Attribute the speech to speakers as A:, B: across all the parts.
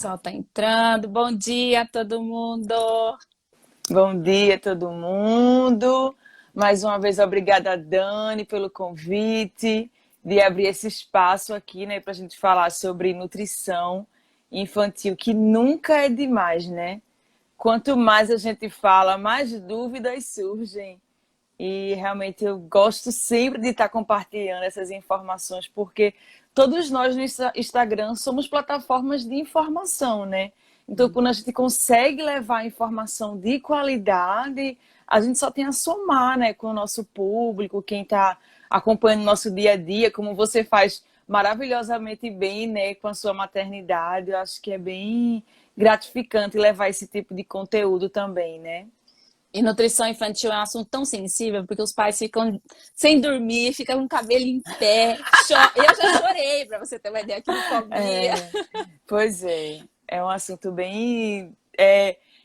A: Pessoal tá entrando. Bom dia, todo mundo.
B: Bom dia, todo mundo. Mais uma vez, obrigada, Dani, pelo convite de abrir esse espaço aqui, né, para a gente falar sobre nutrição infantil, que nunca é demais, né? Quanto mais a gente fala, mais dúvidas surgem. E realmente eu gosto sempre de estar compartilhando essas informações, porque todos nós no Instagram somos plataformas de informação, né? Então, quando a gente consegue levar informação de qualidade, a gente só tem a somar, né, com o nosso público, quem está acompanhando o nosso dia a dia, como você faz maravilhosamente bem, né, com a sua maternidade. Eu acho que é bem gratificante levar esse tipo de conteúdo também, né?
A: E nutrição infantil é um assunto tão sensível, porque os pais ficam sem dormir, ficam com o cabelo em pé. Eu já chorei, para você ter uma ideia, que não comia.
B: Pois é um assunto bem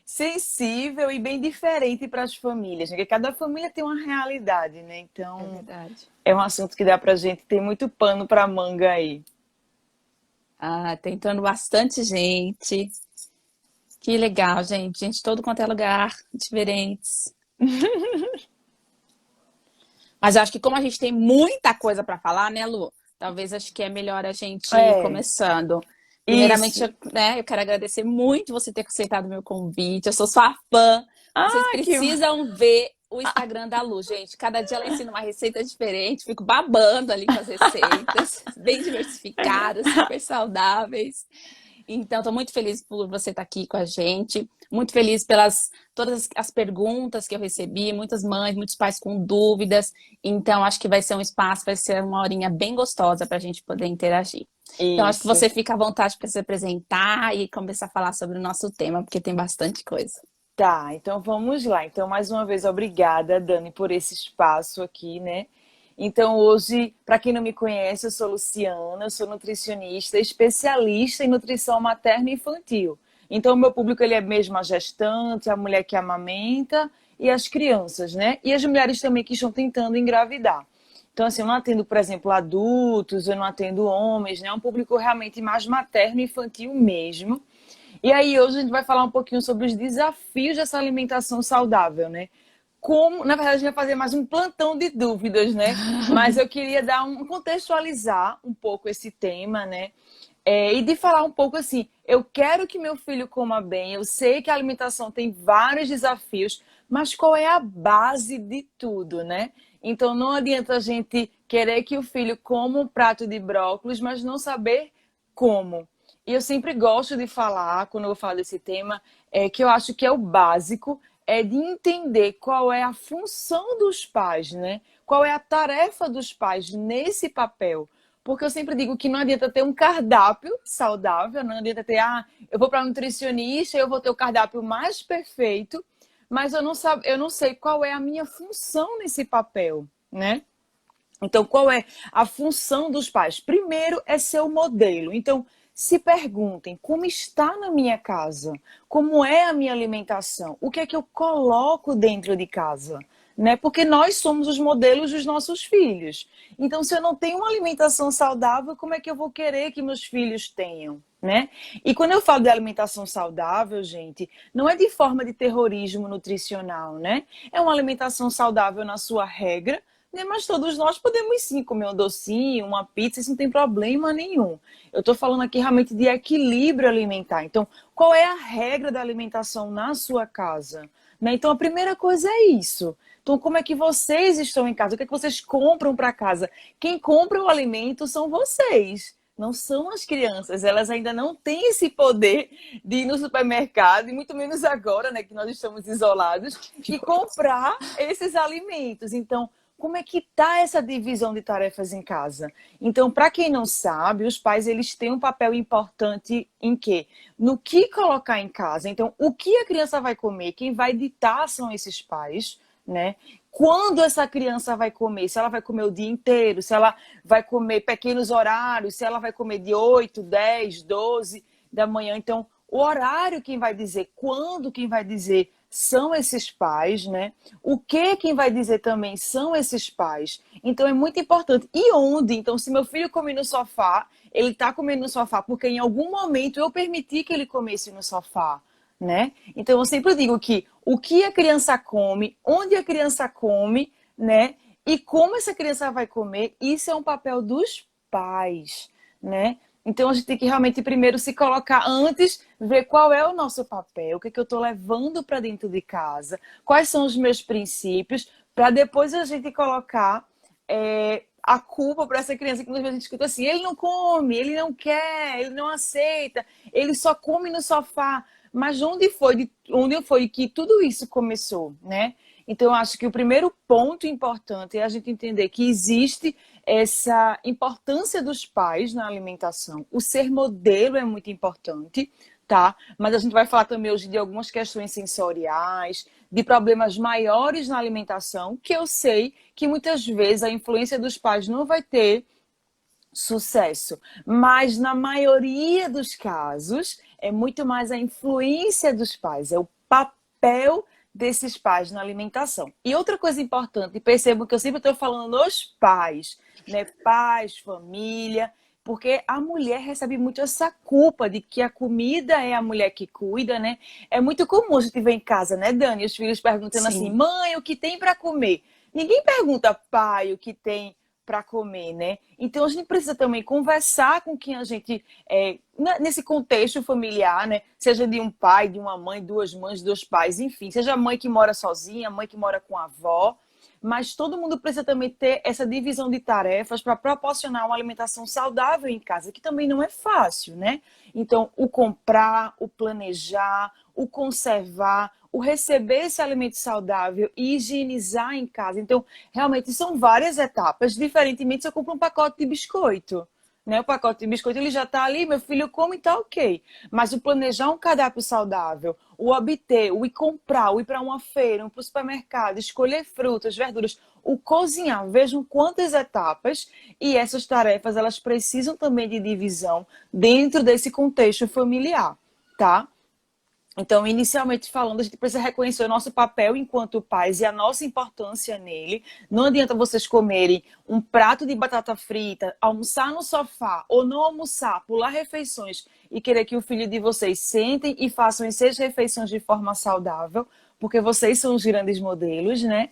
B: sensível e bem diferente para as famílias, né? Porque cada família tem uma realidade, né?
A: É
B: Então,
A: verdade.
B: é um assunto que dá pra gente ter muito pano para manga aí.
A: Ah, tá entrando bastante gente. Que legal, gente. Gente, de todo quanto é lugar, diferentes. Mas eu acho que como a gente tem muita coisa para falar, né, Lu? Talvez acho que é melhor a gente ir
B: É,
A: começando. Primeiramente,
B: isso.
A: eu quero agradecer muito você ter aceitado o meu convite. Eu sou sua fã. Vocês
B: Ah, que
A: precisam ver o Instagram da Lu, gente. Cada dia ela ensina uma receita diferente. Fico babando ali com as receitas, bem diversificadas, super saudáveis. Então, estou muito feliz por você estar aqui com a gente. Muito feliz pelas todas as perguntas que eu recebi. Muitas mães, muitos pais com dúvidas. Então, acho que vai ser um espaço, vai ser uma horinha bem gostosa para a gente poder interagir. Então, acho que
B: isso.
A: você fica à vontade para se apresentar e começar a falar sobre o nosso tema, porque tem bastante coisa.
B: Tá, então vamos lá. Então, mais uma vez, obrigada, Dani, por esse espaço aqui, né? Então, hoje, para quem não me conhece, eu sou Luciana, eu sou nutricionista, especialista em nutrição materna e infantil. Então, o meu público ele é mesmo a gestante, a mulher que amamenta e as crianças, né? E as mulheres também que estão tentando engravidar. Então, assim, eu não atendo, por exemplo, adultos, eu não atendo homens, né? É um público realmente mais materno e infantil mesmo. E aí hoje a gente vai falar um pouquinho sobre os desafios dessa alimentação saudável, né? Como, na verdade, a gente vai fazer mais um plantão de dúvidas, né? Mas eu queria dar contextualizar um pouco esse tema, né? E de falar um pouco assim, eu quero que meu filho coma bem, eu sei que a alimentação tem vários desafios, mas qual é a base de tudo, né? Então não adianta a gente querer que o filho coma um prato de brócolis, mas não saber como. E eu sempre gosto de falar, quando eu falo desse tema, que eu acho que é o básico, é de entender qual é a função dos pais, né? Qual é a tarefa dos pais nesse papel. Porque eu sempre digo que não adianta ter um cardápio saudável, não adianta ter, eu vou para um nutricionista, eu vou ter o cardápio mais perfeito, mas eu não sei qual é a minha função nesse papel, né? Então, qual é a função dos pais? Primeiro é ser o modelo. Então, se perguntem como está na minha casa, como é a minha alimentação, o que é que eu coloco dentro de casa, né? Porque nós somos os modelos dos nossos filhos. Então, se eu não tenho uma alimentação saudável, como é que eu vou querer que meus filhos tenham, né? E quando eu falo de alimentação saudável, gente, não é de forma de terrorismo nutricional, né? É uma alimentação saudável na sua regra, né? Mas todos nós podemos sim comer um docinho, uma pizza, isso não tem problema nenhum. Eu estou falando aqui realmente de equilíbrio alimentar. Então, qual é a regra da alimentação na sua casa? Né? Então, a primeira coisa é isso. Então, como é que vocês estão em casa? O que é que vocês compram para casa? Quem compra o alimento são vocês. Não são as crianças, elas ainda não têm esse poder de ir no supermercado, e muito menos agora, né, que nós estamos isolados, e comprar esses alimentos. Então, como é que tá essa divisão de tarefas em casa? Então, para quem não sabe, os pais eles têm um papel importante em quê? No que colocar em casa. Então, o que a criança vai comer, quem vai ditar são esses pais, né? Quando essa criança vai comer, se ela vai comer o dia inteiro, se ela vai comer pequenos horários, se ela vai comer de 8, 10, 12 da manhã. Então, o horário quem vai dizer, quando quem vai dizer são esses pais, né? O que quem vai dizer também são esses pais. Então é muito importante. E onde? Então, se meu filho come no sofá, ele está comendo no sofá porque em algum momento eu permiti que ele comesse no sofá, né? Então eu sempre digo que o que a criança come, onde a criança come, né? E como essa criança vai comer, isso é um papel dos pais, né? Então a gente tem que realmente primeiro se colocar antes, ver qual é o nosso papel, o que é que eu estou levando para dentro de casa, quais são os meus princípios, para depois a gente colocar a culpa para essa criança que muitas vezes a gente escuta assim, ele não come, ele não quer, ele não aceita, ele só come no sofá. Mas onde foi que tudo isso começou, né? Então, eu acho que o primeiro ponto importante é a gente entender que existe essa importância dos pais na alimentação. O ser modelo é muito importante, tá? Mas a gente vai falar também hoje de algumas questões sensoriais, de problemas maiores na alimentação, que eu sei que muitas vezes a influência dos pais não vai ter sucesso, mas na maioria dos casos é muito mais a influência dos pais, é o papel desses pais na alimentação. E outra coisa importante, percebam que eu sempre estou falando nos pais, né? Pais, família, porque a mulher recebe muito essa culpa de que a comida é a mulher que cuida, né? É muito comum a gente ver em casa, né, Dani? Os filhos perguntando assim,
A: Sim.
B: mãe, o que tem para comer? Ninguém pergunta, pai, o que tem para comer, né? Então a gente precisa também conversar com quem a gente nesse contexto familiar, né? Seja de um pai, de uma mãe, duas mães, dois pais, enfim, seja a mãe que mora sozinha, a mãe que mora com a avó, mas todo mundo precisa também ter essa divisão de tarefas para proporcionar uma alimentação saudável em casa, que também não é fácil, né? Então, o comprar, o planejar, o conservar, o receber esse alimento saudável e higienizar em casa. Então, realmente são várias etapas. Diferentemente, se eu compro um pacote de biscoito, né? O pacote de biscoito ele já está ali, meu filho come e está ok. Mas o planejar um cardápio saudável, o obter, o ir comprar, o ir para uma feira, ir para o supermercado, escolher frutas, verduras, o cozinhar, vejam quantas etapas e essas tarefas elas precisam também de divisão dentro desse contexto familiar, tá? Então, inicialmente falando, a gente precisa reconhecer o nosso papel enquanto pais e a nossa importância nele. Não adianta vocês comerem um prato de batata frita, almoçar no sofá ou não almoçar, pular refeições e querer que o filho de vocês sentem e façam as 6 refeições de forma saudável, porque vocês são os grandes modelos, né?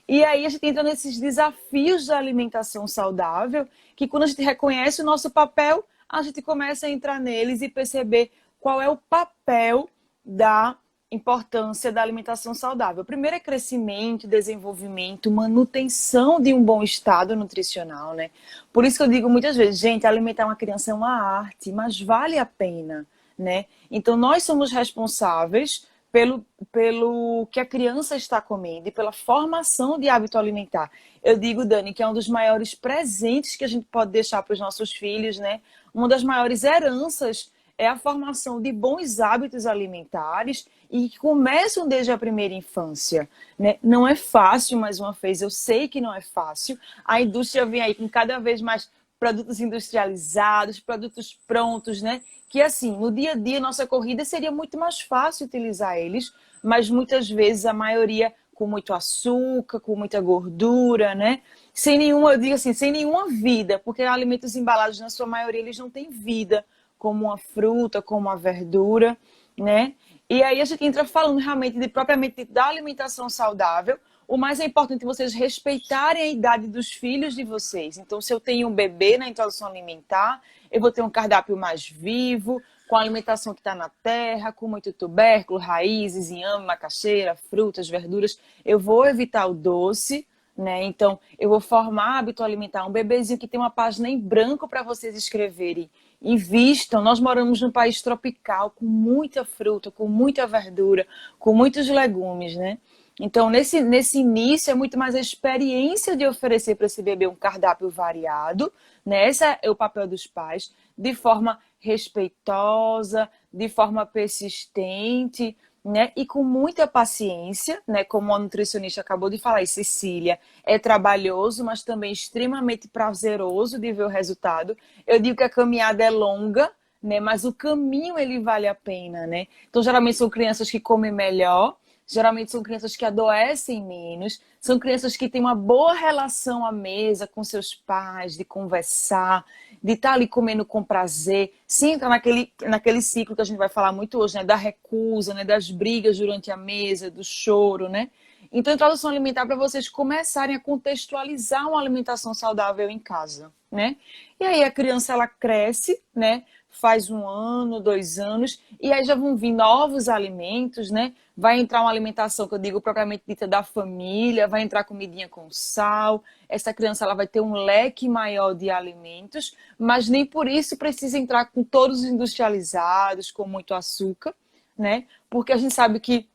B: E aí a gente entra nesses desafios da alimentação saudável, que quando a gente reconhece o nosso papel, a gente começa a entrar neles e perceber qual é o papel da importância da alimentação saudável. Primeiro é crescimento, desenvolvimento, manutenção de um bom estado nutricional, né? Por isso que eu digo muitas vezes, gente, alimentar uma criança é uma arte, mas vale a pena, né? Então nós somos responsáveis pelo que a criança está comendo e pela formação de hábito alimentar. Eu digo, Dani, que é um dos maiores presentes que a gente pode deixar para os nossos filhos, né? Uma das maiores heranças é a formação de bons hábitos alimentares e que começam desde a primeira infância, né? Não é fácil, mais uma vez, eu sei que não é fácil. A indústria vem aí com cada vez mais produtos industrializados, produtos prontos, né? Que assim, no dia a dia, nossa corrida seria muito mais fácil utilizar eles, mas muitas vezes a maioria com muito açúcar, com muita gordura, né? Sem nenhuma, eu digo assim, sem nenhuma vida, porque alimentos embalados, na sua maioria, eles não têm vida, como uma fruta, como uma verdura, né? E aí a gente entra falando realmente propriamente da alimentação saudável. O mais é importante vocês respeitarem a idade dos filhos de vocês. Então, se eu tenho um bebê na introdução alimentar, eu vou ter um cardápio mais vivo, com a alimentação que está na terra, com muito tubérculo, raízes, inhame, macaxeira, frutas, verduras. Eu vou evitar o doce, né? Então, eu vou formar hábito alimentar. Um bebezinho que tem uma página em branco para vocês escreverem. Invistam. Nós moramos num país tropical, com muita fruta, com muita verdura, com muitos legumes, né? Então, nesse início, é muito mais a experiência de oferecer para esse bebê um cardápio variado, né? Esse é o papel dos pais, de forma respeitosa, de forma persistente, né? E com muita paciência, né? Como a nutricionista acabou de falar, e Cecília, é trabalhoso, mas também extremamente prazeroso de ver o resultado. Eu digo que a caminhada é longa, né? Mas o caminho ele vale a pena, né? Então, geralmente são crianças que comem melhor, Geralmente são crianças que adoecem menos, são crianças que têm uma boa relação à mesa com seus pais, de conversar, de estar ali comendo com prazer, sem entrar naquele ciclo que a gente vai falar muito hoje, né? Da recusa, né? Das brigas durante a mesa, do choro, né? Então, introdução alimentar para vocês começarem a contextualizar uma alimentação saudável em casa, né? E aí a criança, ela cresce, né? Faz 1 ano, 2 anos, e aí já vão vir novos alimentos, né? Vai entrar uma alimentação que eu digo propriamente dita da família, vai entrar comidinha com sal. Essa criança, ela vai ter um leque maior de alimentos, mas nem por isso precisa entrar com todos os industrializados, com muito açúcar, né? Porque a gente sabe que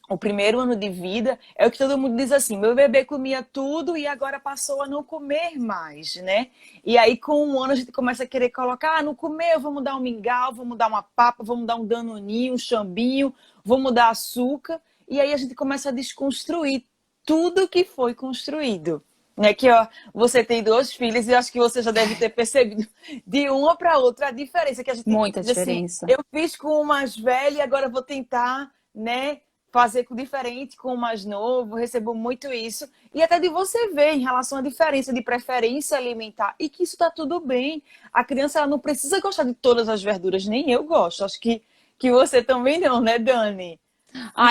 B: o primeiro ano de vida é o que todo mundo diz assim, meu bebê comia tudo e agora passou a não comer mais, né? E aí com 1 ano a gente começa a querer colocar, não comeu, vamos dar um mingau, vamos dar uma papa, vamos dar um danoninho, um chambinho, vamos dar açúcar. E aí a gente começa a desconstruir tudo que foi construído. Né? Que ó, você tem 2 filhos e eu acho que você já deve ter percebido de uma para outra a diferença que a gente
A: Muita
B: diz assim,
A: diferença.
B: eu fiz com o mais velho e agora vou tentar, né? Fazer com diferente com o mais novo, recebo muito isso. E até de você ver em relação à diferença de preferência alimentar e que isso está tudo bem. A criança, ela não precisa gostar de todas as verduras, nem eu gosto. Acho que você também não, né, Dani?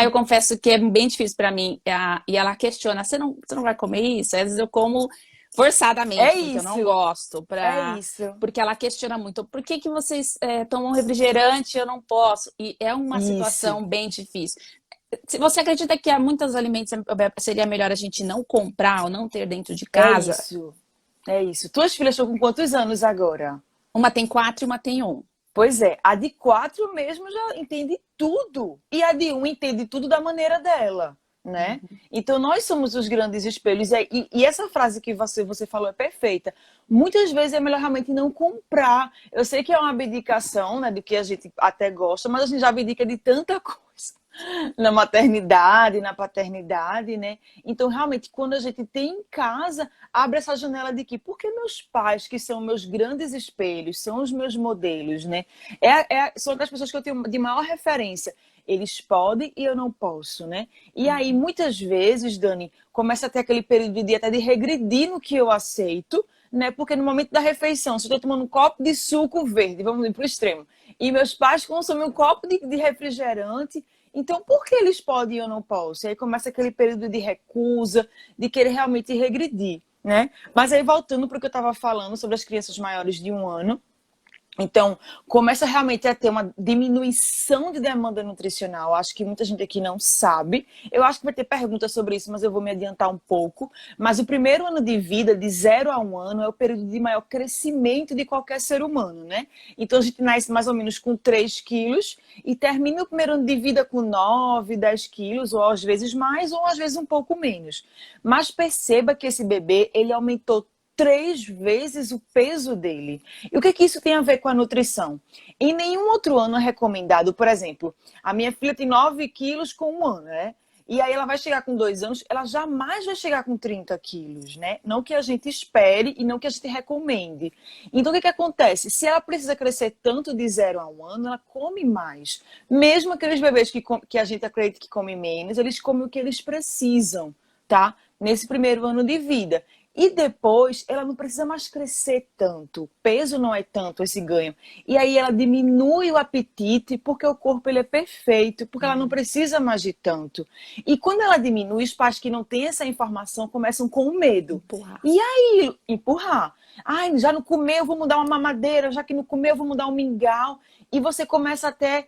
A: Eu confesso que é bem difícil para mim. E ela questiona, você não vai comer isso? Às vezes eu como
B: É
A: forçadamente, porque eu não
B: isso,
A: gosto.
B: é isso,
A: Porque ela questiona muito. Por que que vocês tomam refrigerante e eu não posso? E é uma
B: isso.
A: situação bem difícil. Se você acredita que há muitos alimentos seria melhor a gente não comprar ou não ter dentro de
B: É
A: casa?
B: isso. É isso. Tuas filhas estão com quantos anos agora?
A: Uma tem 4 e uma tem 1.
B: Pois é, a de 4 mesmo já entende tudo. E a de 1 entende tudo da maneira dela, né? Então nós somos os grandes espelhos. E essa frase que você falou é perfeita. Muitas vezes é melhor realmente não comprar. Eu sei que é uma abdicação, né, do que a gente até gosta, mas a gente já abdica de tanta coisa na maternidade, na paternidade, né? Então, realmente, quando a gente tem em casa, abre essa janela de que, porque meus pais, que são meus grandes espelhos, são os meus modelos, né? São as pessoas que eu tenho de maior referência. Eles podem e eu não posso, né? E aí, muitas vezes, Dani, começa a ter aquele período de até de regredir no que eu aceito, né? Porque no momento da refeição, se eu estou tomando um copo de suco verde, vamos ir para o extremo, e meus pais consomem um copo de refrigerante, então, por que eles podem e eu não posso? E aí começa aquele período de recusa, de querer realmente regredir, né? Mas aí, voltando para o que eu estava falando sobre as crianças maiores de 1 ano, então, começa realmente a ter uma diminuição de demanda nutricional. Acho que muita gente aqui não sabe. Eu acho que vai ter perguntas sobre isso, mas eu vou me adiantar um pouco. Mas o primeiro ano de vida, de 0 a 1 ano, é o período de maior crescimento de qualquer ser humano, né? Então, a gente nasce mais ou menos com 3 quilos e termina o primeiro ano de vida com 9, 10 quilos, ou às vezes mais, ou às vezes um pouco menos. Mas perceba que esse bebê, ele aumentou 3 vezes o peso dele. E o que isso tem a ver com a nutrição? Em nenhum outro ano é recomendado, por exemplo, a minha filha tem 9 quilos com 1 ano, né? E aí ela vai chegar com 2 anos, ela jamais vai chegar com 30 quilos, né? Não que a gente espere e não que a gente recomende. Então o que acontece? Se ela precisa crescer tanto de 0 a 1 ano, ela come mais. Mesmo aqueles bebês que a gente acredita que comem menos, eles comem o que eles precisam, tá? Nesse primeiro ano de vida. E depois, ela não precisa mais crescer tanto. O peso não é tanto esse ganho. E aí ela diminui o apetite porque o corpo ele é perfeito, porque ela não precisa mais de tanto. E quando ela diminui, os pais que não têm essa informação começam com medo.
A: Empurrar.
B: E aí, empurrar. Ai, já não comeu, vou mudar uma mamadeira. Já que não comeu, vou mudar um mingau. E você começa até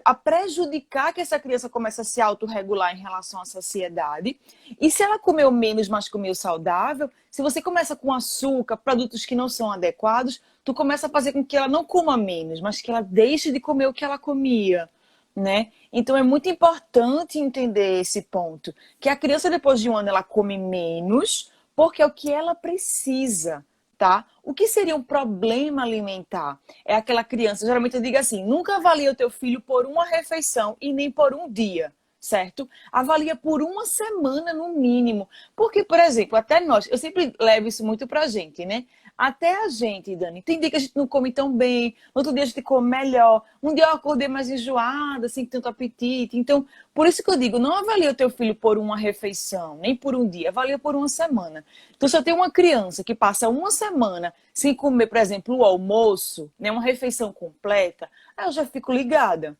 B: a prejudicar que essa criança começa a se autorregular em relação à saciedade. E se ela comeu menos, mas comeu saudável, se você começa com açúcar, produtos que não são adequados, tu começa a fazer com que ela não coma menos, mas que ela deixe de comer o que ela comia, né? Então é muito importante entender esse ponto, que a criança depois de 1 ano ela come menos, porque é o que ela precisa. Tá? O que seria um problema alimentar? É aquela criança, geralmente eu digo assim, nunca avalie o teu filho por uma refeição e nem por um dia, certo? Avalia por 1 semana no mínimo. Porque, por exemplo, até nós, eu sempre levo isso muito pra gente, né? Até a gente, Dani, tem dia que a gente não come tão bem, no outro dia a gente come melhor, um dia eu acordei mais enjoada, sem tanto apetite. Então, por isso que eu digo, não avalia o teu filho por uma refeição, nem por um dia, avalia por uma semana. Então, se eu tenho uma criança que passa uma semana sem comer, por exemplo, o almoço, né, uma refeição completa, aí eu já fico ligada.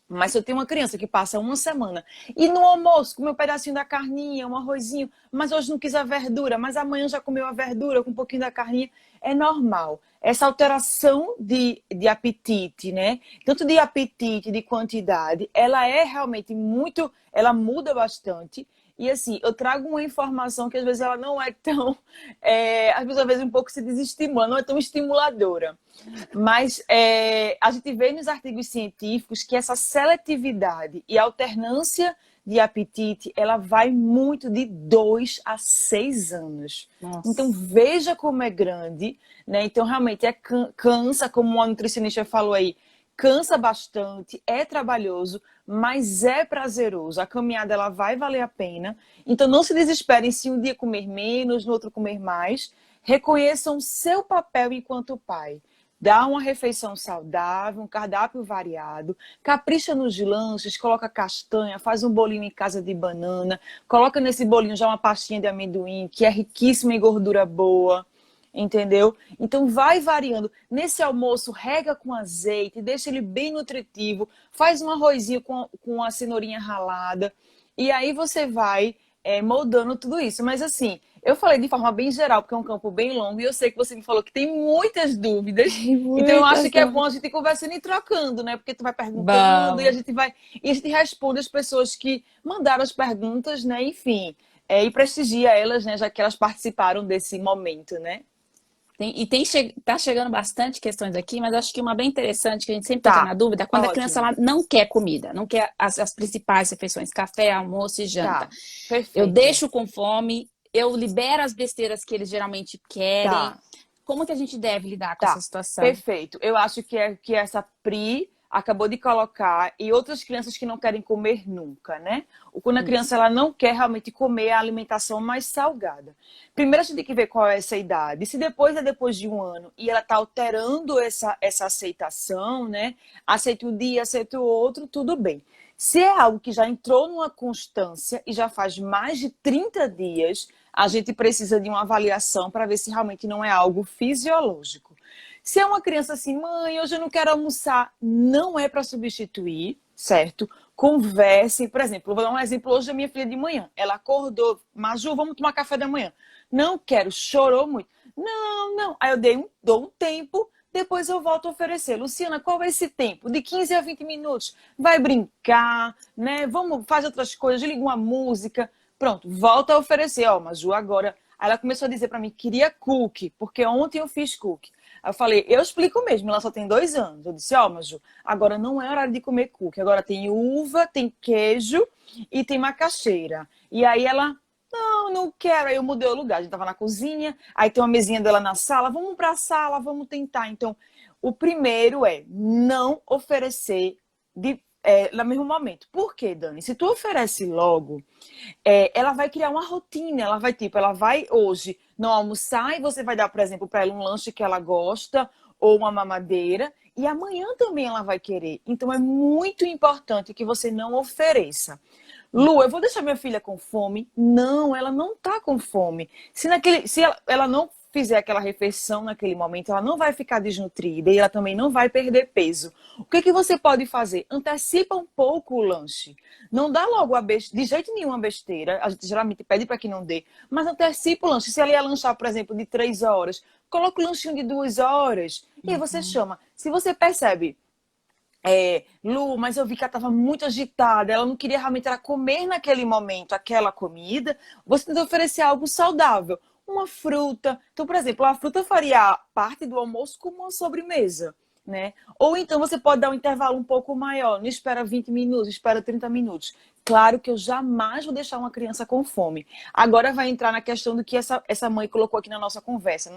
B: Mas se eu tenho uma criança que passa uma semana e no almoço comeu um pedacinho da carninha, um arrozinho, mas hoje não quis a verdura, mas amanhã já comeu a verdura com um pouquinho da carninha, é normal. Essa alteração de apetite, né? Tanto de apetite, de quantidade, ela é realmente muito, ela muda bastante. E assim, eu trago uma informação que às vezes ela não é tão, às vezes um pouco se desestimula, não é tão estimuladora. Mas a gente vê nos artigos científicos que essa seletividade e alternância de apetite, ela vai muito de 2 a 6 anos.
A: Nossa.
B: Então, veja como é grande, né? Então, realmente, cansa, como a nutricionista falou aí, cansa bastante, é trabalhoso, mas é prazeroso. A caminhada, ela vai valer a pena. Então, não se desesperem se um dia comer menos, no outro comer mais. Reconheçam seu papel enquanto pai. Dá uma refeição saudável, um cardápio variado, capricha nos lanches, coloca castanha, faz um bolinho em casa de banana, coloca nesse bolinho já uma pastinha de amendoim, que é riquíssima em gordura boa, entendeu? Então vai variando. Nesse almoço, rega com azeite, deixa ele bem nutritivo, faz um arrozinho com a cenourinha ralada, e aí você vai moldando tudo isso. Mas assim, eu falei de forma bem geral, porque é um campo bem longo, e eu sei que você me falou que tem muitas dúvidas.
A: Tem
B: Então eu acho
A: muitas
B: que é bom a
A: dúvidas.
B: gente ir conversando e trocando, né? Porque tu vai perguntando
A: Vamos.
B: e a gente responde as pessoas que mandaram as perguntas, né? Enfim, e prestigia elas, né? Já que elas participaram desse momento, né?
A: Tá chegando bastante questões aqui, mas acho que uma bem interessante, que a gente sempre fica
B: Tá,
A: na dúvida, é quando a criança
B: ótimo.
A: ela não quer comida, não quer as principais refeições, café, almoço e janta.
B: Tá,
A: Eu
B: perfeito.
A: deixo com fome, eu libero as besteiras que eles geralmente querem.
B: Tá.
A: Como que a gente deve lidar com essa
B: Tá,
A: situação?
B: perfeito. Eu acho que essa Pri acabou de colocar e outras crianças que não querem comer nunca, né? Ou quando a
A: Isso.
B: criança ela não quer realmente comer a alimentação mais salgada. Primeiro a gente tem que ver qual é essa idade. Se depois é depois de um ano e ela está alterando essa aceitação, né? Aceita um dia, aceita o outro, tudo bem. Se é algo que já entrou numa constância e já faz mais de 30 dias, a gente precisa de uma avaliação para ver se realmente não é algo fisiológico. Se é uma criança assim, mãe, hoje eu não quero almoçar, não é para substituir, certo? Conversem, por exemplo, vou dar um exemplo hoje da minha filha de manhã. Ela acordou, Maju, vamos tomar café da manhã. Não quero, chorou muito. Não, não. Aí eu dou um tempo, depois eu volto a oferecer. Luciana, qual é esse tempo? De 15 a 20 minutos. Vai brincar, né? Vamos, faz outras coisas, liga uma música. Pronto, volta a oferecer. Ó, Maju, agora... Aí ela começou a dizer para mim que queria cookie, porque ontem eu fiz cookie. Aí eu falei, eu explico mesmo, ela só tem 2 anos. Eu disse, ó, Maju, agora não é horário de comer cookie. Agora tem uva, tem queijo e tem macaxeira. E aí ela, não, não quero. Aí eu mudei o lugar. A gente tava na cozinha, aí tem uma mesinha dela na sala. Vamos pra sala, vamos tentar. Então, o primeiro é não oferecer no mesmo momento. Por quê, Dani? Se tu oferece logo, ela vai criar uma rotina. Ela vai hoje não almoçar e você vai dar, por exemplo, para ela um lanche que ela gosta ou uma mamadeira. E amanhã também ela vai querer. Então, é muito importante que você não ofereça. Lu, eu vou deixar minha filha com fome? Não, ela não tá com fome. Se ela não fizer aquela refeição naquele momento, ela não vai ficar desnutrida e ela também não vai perder peso. O que você pode fazer? Antecipa um pouco o lanche. Não dá logo de jeito nenhum a besteira. A gente geralmente pede para que não dê. Mas antecipa o lanche. Se ela ia lanchar, por exemplo, de 3 horas, coloca o lanchinho de 2 horas. E aí você chama. Se você percebe... Lu, mas eu vi que ela estava muito agitada, ela não queria realmente era comer naquele momento aquela comida, você tem que oferecer algo saudável, uma fruta. Então, por exemplo, a fruta faria parte do almoço como uma sobremesa, né? Ou então você pode dar um intervalo um pouco maior, não espera 20 minutos, espera 30 minutos. Claro que eu jamais vou deixar uma criança com fome. Agora vai entrar na questão do que essa mãe colocou aqui na nossa conversa.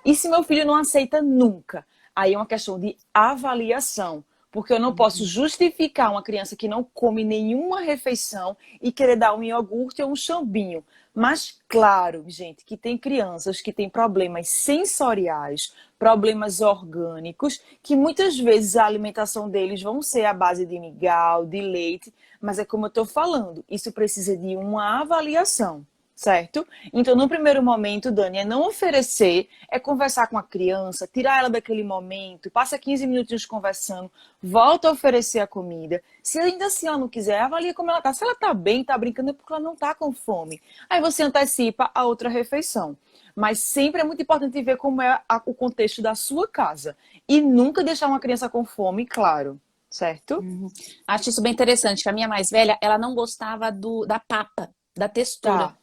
B: E se meu filho não aceita nunca? Aí é uma questão de avaliação. Porque eu não posso justificar uma criança que não come nenhuma refeição e querer dar um iogurte ou um chambinho. Mas, claro, gente, que tem crianças que têm problemas sensoriais, problemas orgânicos, que muitas vezes a alimentação deles vão ser à base de mingau, de leite, mas é como eu estou falando, isso precisa de uma avaliação. Certo? Então, no primeiro momento, Dani, é não oferecer, é conversar com a criança, tirar ela daquele momento, passa 15 minutinhos conversando, volta a oferecer a comida. Se ainda assim ela não quiser, avalia como ela tá. Se ela tá bem, tá brincando, é porque ela não tá com fome. Aí você antecipa a outra refeição. Mas sempre é muito importante ver como é o contexto da sua casa. E nunca deixar uma criança com fome, claro. Certo?
A: Acho isso bem interessante, que a minha mais velha, ela não gostava da papa, da textura.
B: Tá.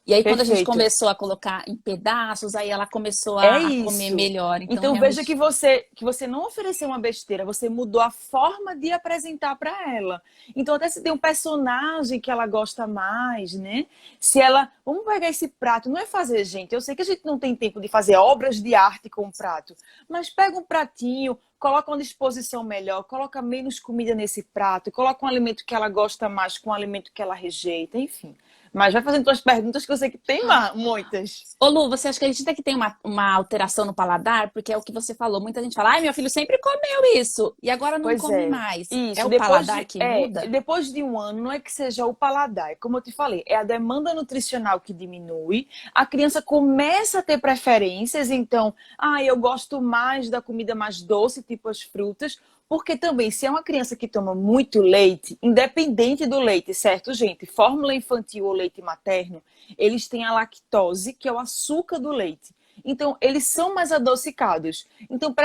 A: E aí, quando a gente
B: Perfeito.
A: começou a colocar em pedaços, aí ela começou
B: É
A: a comer
B: isso.
A: melhor. Então,
B: Então veja
A: realmente.
B: que você não ofereceu uma besteira, você mudou a forma de apresentar para ela. Então até se tem um personagem que ela gosta mais, né? Se ela, vamos pegar esse prato, não é fazer, gente. Eu sei que a gente não tem tempo de fazer obras de arte com um prato, mas pega um pratinho, coloca uma disposição melhor, coloca menos comida nesse prato, coloca um alimento que ela gosta mais com um alimento que ela rejeita, enfim. Mas vai fazendo suas perguntas que eu sei que tem muitas.
A: Ô Lu, você acha que a gente tem que ter uma alteração no paladar? Porque é o que você falou. Muita gente fala, ai, meu filho sempre comeu isso e agora não
B: Pois
A: come
B: é,
A: mais. É
B: isso.
A: o paladar que muda?
B: Depois de um ano, não é que seja o paladar, é como eu te falei, é a demanda nutricional que diminui, a criança começa a ter preferências, então, eu gosto mais da comida mais doce, tipo as frutas, porque também, se é uma criança que toma muito leite, independente do leite, certo, gente? Fórmula infantil ou leite materno, eles têm a lactose, que é o açúcar do leite. Então, eles são mais adocicados. Então,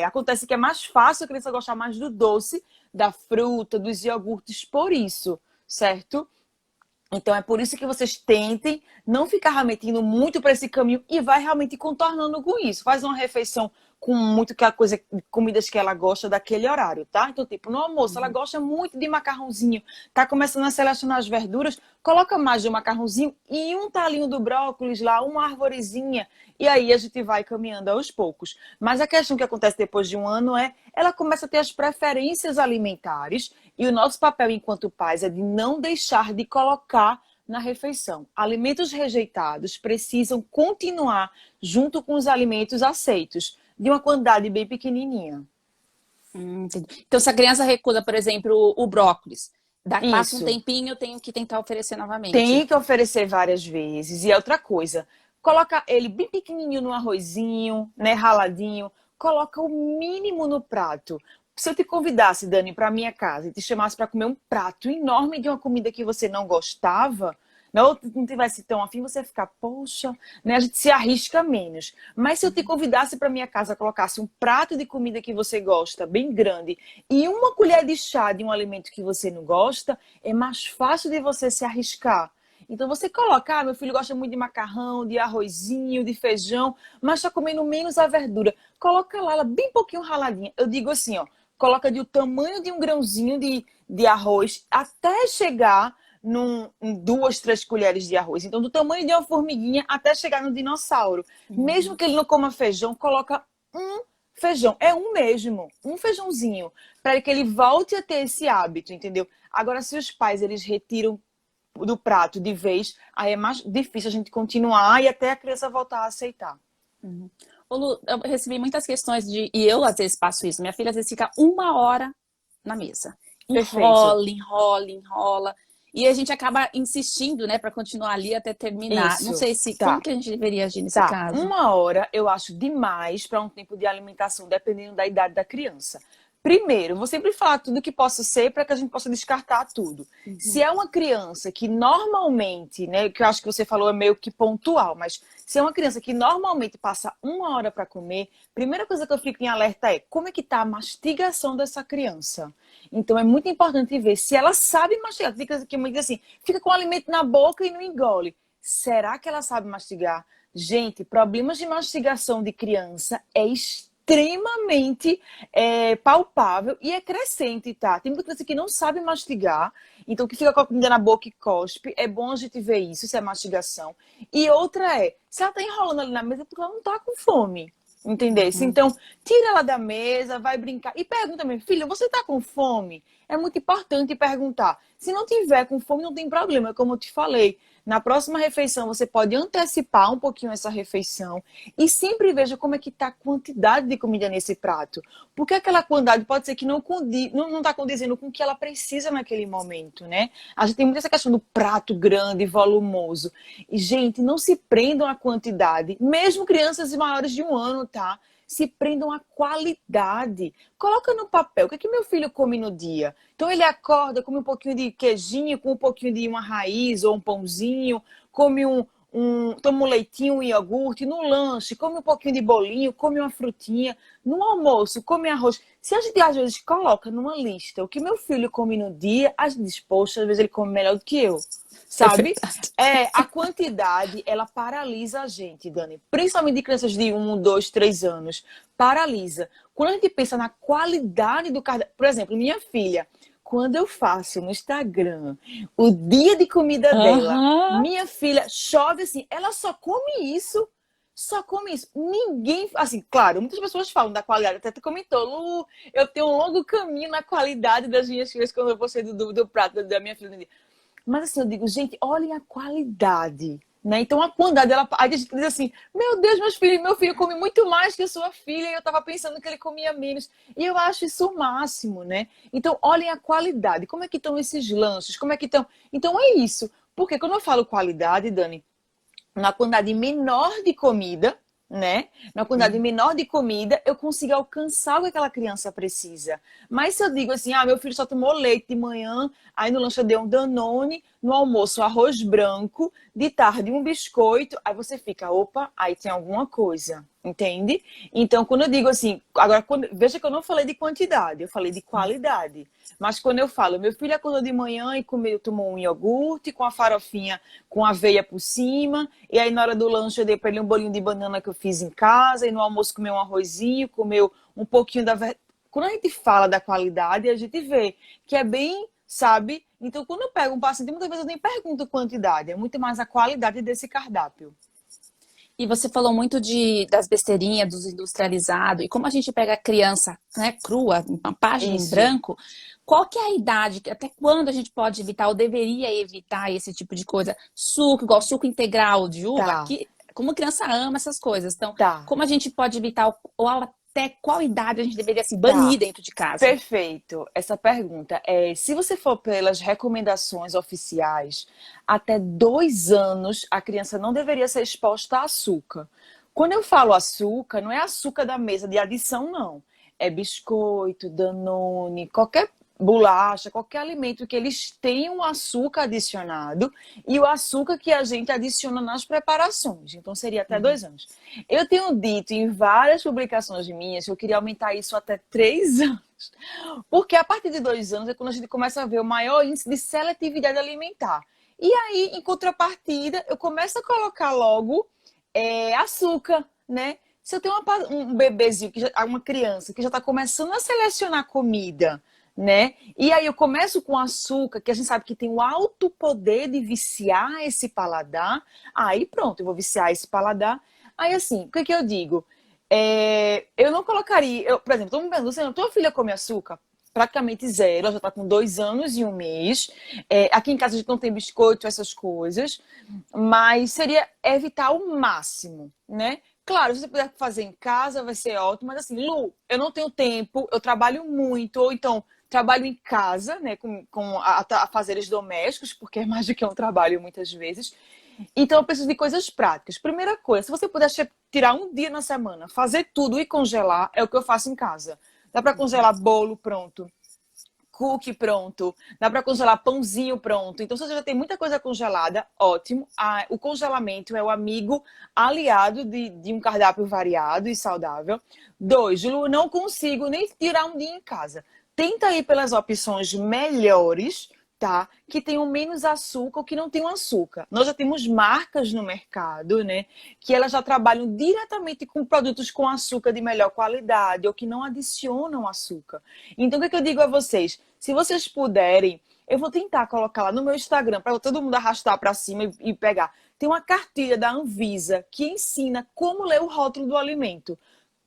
B: acontece que é mais fácil a criança gostar mais do doce, da fruta, dos iogurtes, por isso, certo? Então, é por isso que vocês tentem não ficar realmente indo muito para esse caminho e vai realmente contornando com isso. Faz uma refeição com muito aquela coisa, comidas que ela gosta daquele horário, tá? Então, tipo, no almoço, ela gosta muito de macarrãozinho, tá começando a selecionar as verduras, coloca mais de um macarrãozinho e um talinho do brócolis lá, uma arvorezinha, e aí a gente vai caminhando aos poucos. Mas a questão que acontece depois de um ano é, ela começa a ter as preferências alimentares e o nosso papel enquanto pais é de não deixar de colocar na refeição. Alimentos rejeitados precisam continuar junto com os alimentos aceitos, de uma quantidade bem pequenininha.
A: Entendi. Então, se a criança recusa, por exemplo, o brócolis, passa um
B: Isso.
A: tempinho, eu tenho que tentar oferecer novamente.
B: Tem que oferecer várias vezes. E é outra coisa, coloca ele bem pequenininho no arrozinho, né, raladinho, coloca o mínimo no prato. Se eu te convidasse, Dani, para minha casa e te chamasse para comer um prato enorme de uma comida que você não gostava, não tivesse tão afim, você ia ficar, poxa, né? A gente se arrisca menos. Mas se eu te convidasse para minha casa, colocasse um prato de comida que você gosta, bem grande, e uma colher de chá de um alimento que você não gosta, é mais fácil de você se arriscar. Então você coloca, meu filho gosta muito de macarrão, de arrozinho, de feijão, mas está comendo menos a verdura. Coloca lá, ela bem pouquinho raladinha. Eu digo assim, ó, coloca do tamanho de um grãozinho de arroz até chegar em 2, 3 colheres de arroz. Então, do tamanho de uma formiguinha até chegar no dinossauro. Mesmo que ele não coma feijão, coloca um feijão. É um mesmo, um feijãozinho, para que ele volte a ter esse hábito, entendeu? Agora, se os pais eles retiram do prato de vez, aí é mais difícil a gente continuar e até a criança voltar a aceitar.
A: Ô, Lu, eu recebi muitas questões e eu às vezes faço isso. Minha filha às vezes fica 1 hora na mesa.
B: Perfeito.
A: Enrola, enrola, enrola. E a gente acaba insistindo, né, para continuar ali até terminar. Não
B: Isso.
A: sei se como
B: Tá.
A: que a gente deveria agir nesse
B: Tá.
A: caso.
B: 1 hora eu acho demais para um tempo de alimentação, dependendo da idade da criança. Primeiro, vou sempre falar tudo que possa ser para que a gente possa descartar tudo. Se é uma criança que normalmente, né, que eu acho que você falou é meio que pontual, mas se é uma criança que normalmente passa 1 hora para comer, primeira coisa que eu fico em alerta é como é que está a mastigação dessa criança. Então é muito importante ver se ela sabe mastigar. Fica que diz assim, fica com o alimento na boca e não engole. Será que ela sabe mastigar? Gente, problemas de mastigação de criança é extremamente palpável e é crescente, tá? Tem muita criança que não sabe mastigar, então que fica com a comida na boca e cospe. É bom a gente ver isso, se é mastigação. E outra é, se ela tá enrolando ali na mesa, é porque ela não tá com fome. Entendesse?
A: Uhum.
B: Então, tira ela da mesa, vai brincar. E pergunta mesmo, filho, você tá com fome? É muito importante perguntar. Se não tiver com fome, não tem problema, como eu te falei. Na próxima refeição, você pode antecipar um pouquinho essa refeição e sempre veja como é que está a quantidade de comida nesse prato. Porque aquela quantidade pode ser que não está condizendo com o que ela precisa naquele momento, né? A gente tem muito essa questão do prato grande, volumoso. E, gente, não se prendam à quantidade, mesmo crianças maiores de 1 ano, tá? Se prendam à qualidade. Coloca no papel, o que é que meu filho come no dia? Então ele acorda, come um pouquinho de queijinho, com um pouquinho de uma raiz ou um pãozinho, come toma um leitinho, um iogurte, no lanche, come um pouquinho de bolinho, come uma frutinha, no almoço, come arroz. Se a gente às vezes coloca numa lista o que meu filho come no dia, a gente diz, poxa, às vezes ele come melhor do que eu,
A: É
B: sabe?
A: verdade.
B: A quantidade, ela paralisa a gente, Dani. Principalmente de crianças de 1, 2, 3 anos. Paralisa. Quando a gente pensa na qualidade do cardápio... Por exemplo, minha filha, quando eu faço no Instagram o dia de comida dela,
A: Aham.
B: minha filha chove assim, ela só come isso. Só come isso. Ninguém... Assim, claro, muitas pessoas falam da qualidade. Até tu comentou, Lu, eu tenho um longo caminho na qualidade das minhas filhas quando eu vou sair do prato da minha filha no dia. Mas assim, eu digo, gente, olhem a qualidade, né? Então a quantidade, a gente diz assim, meu Deus, meu filho come muito mais que a sua filha e eu estava pensando que ele comia menos. E eu acho isso o máximo, né? Então olhem a qualidade, como é que estão esses lanches, como é que estão... Então é isso, porque quando eu falo qualidade, Dani, na quantidade menor de comida, né? Na quantidade
A: Sim.
B: menor de comida, eu consigo alcançar o que aquela criança precisa. Mas se eu digo assim, meu filho só tomou leite de manhã, aí no lanche eu dei um Danone, no almoço arroz branco, de tarde um biscoito, aí você fica, opa, aí tem alguma coisa, entende? Então, quando eu digo assim, agora, veja que eu não falei de quantidade, eu falei de qualidade. Mas quando eu falo, meu filho acordou de manhã e tomou um iogurte com a farofinha com aveia por cima, e aí na hora do lanche eu dei para ele um bolinho de banana que eu fiz em casa, e no almoço comeu um arrozinho, comeu um pouquinho da... Quando a gente fala da qualidade, a gente vê que é bem, sabe? Então, quando eu pego um paciente, muitas vezes eu nem pergunto quantidade, é muito mais a qualidade desse cardápio.
A: E você falou muito das besteirinhas, dos industrializados, e como a gente pega a criança, né, crua, uma página em
B: Isso,
A: branco, qual que é a idade, até quando a gente pode evitar, ou deveria evitar esse tipo de coisa? Suco, igual suco integral de uva,
B: tá,
A: aqui, como a criança ama essas coisas. Então,
B: tá,
A: como a gente pode evitar, ou até qual idade a gente deveria se banir
B: tá.
A: dentro de casa?
B: Perfeito. Essa pergunta é, se você for pelas recomendações oficiais, até 2 anos a criança não deveria ser exposta a açúcar. Quando eu falo açúcar, não é açúcar da mesa de adição, não. É biscoito, danone, qualquer bolacha, qualquer alimento que eles tenham açúcar adicionado e o açúcar que a gente adiciona nas preparações. Então seria até
A: Uhum.
B: 2 anos. Eu tenho dito em várias publicações minhas que eu queria aumentar isso até 3 anos. Porque a partir de 2 anos é quando a gente começa a ver o maior índice de seletividade alimentar. E aí, em contrapartida, eu começo a colocar logo açúcar, né? Se eu tenho um bebezinho, uma criança que já está começando a selecionar comida, né? E aí eu começo com açúcar, que a gente sabe que tem o alto poder de viciar esse paladar. Aí pronto, eu vou viciar esse paladar. Aí assim, o que que eu digo? Eu não colocaria, por exemplo, todo mundo pergunta, tua filha come açúcar? Praticamente zero, ela já está com 2 anos e 1 mês. Aqui em casa a gente não tem biscoito, essas coisas, mas seria evitar o máximo, né? Claro, se você puder fazer em casa, vai ser ótimo, mas assim, Lu, eu não tenho tempo, eu trabalho muito, ou então trabalho em casa, né, com afazeres domésticos, porque é mais do que um trabalho muitas vezes. Então eu preciso de coisas práticas. Primeira coisa, se você puder tirar um dia na semana, fazer tudo e congelar, é o que eu faço em casa. Dá para congelar bolo pronto, cookie pronto, dá para congelar pãozinho pronto. Então, se você já tem muita coisa congelada, ótimo. O congelamento é o amigo aliado de um cardápio variado e saudável. 2, Lu, não consigo nem tirar um dia em casa. Tenta ir pelas opções melhores, tá? Que tenham menos açúcar ou que não tenham açúcar. Nós já temos marcas no mercado, né? Que elas já trabalham diretamente com produtos com açúcar de melhor qualidade ou que não adicionam açúcar. Então, o que é que eu digo a vocês? Se vocês puderem, eu vou tentar colocar lá no meu Instagram para todo mundo arrastar para cima e pegar. Tem uma cartilha da Anvisa que ensina como ler o rótulo do alimento.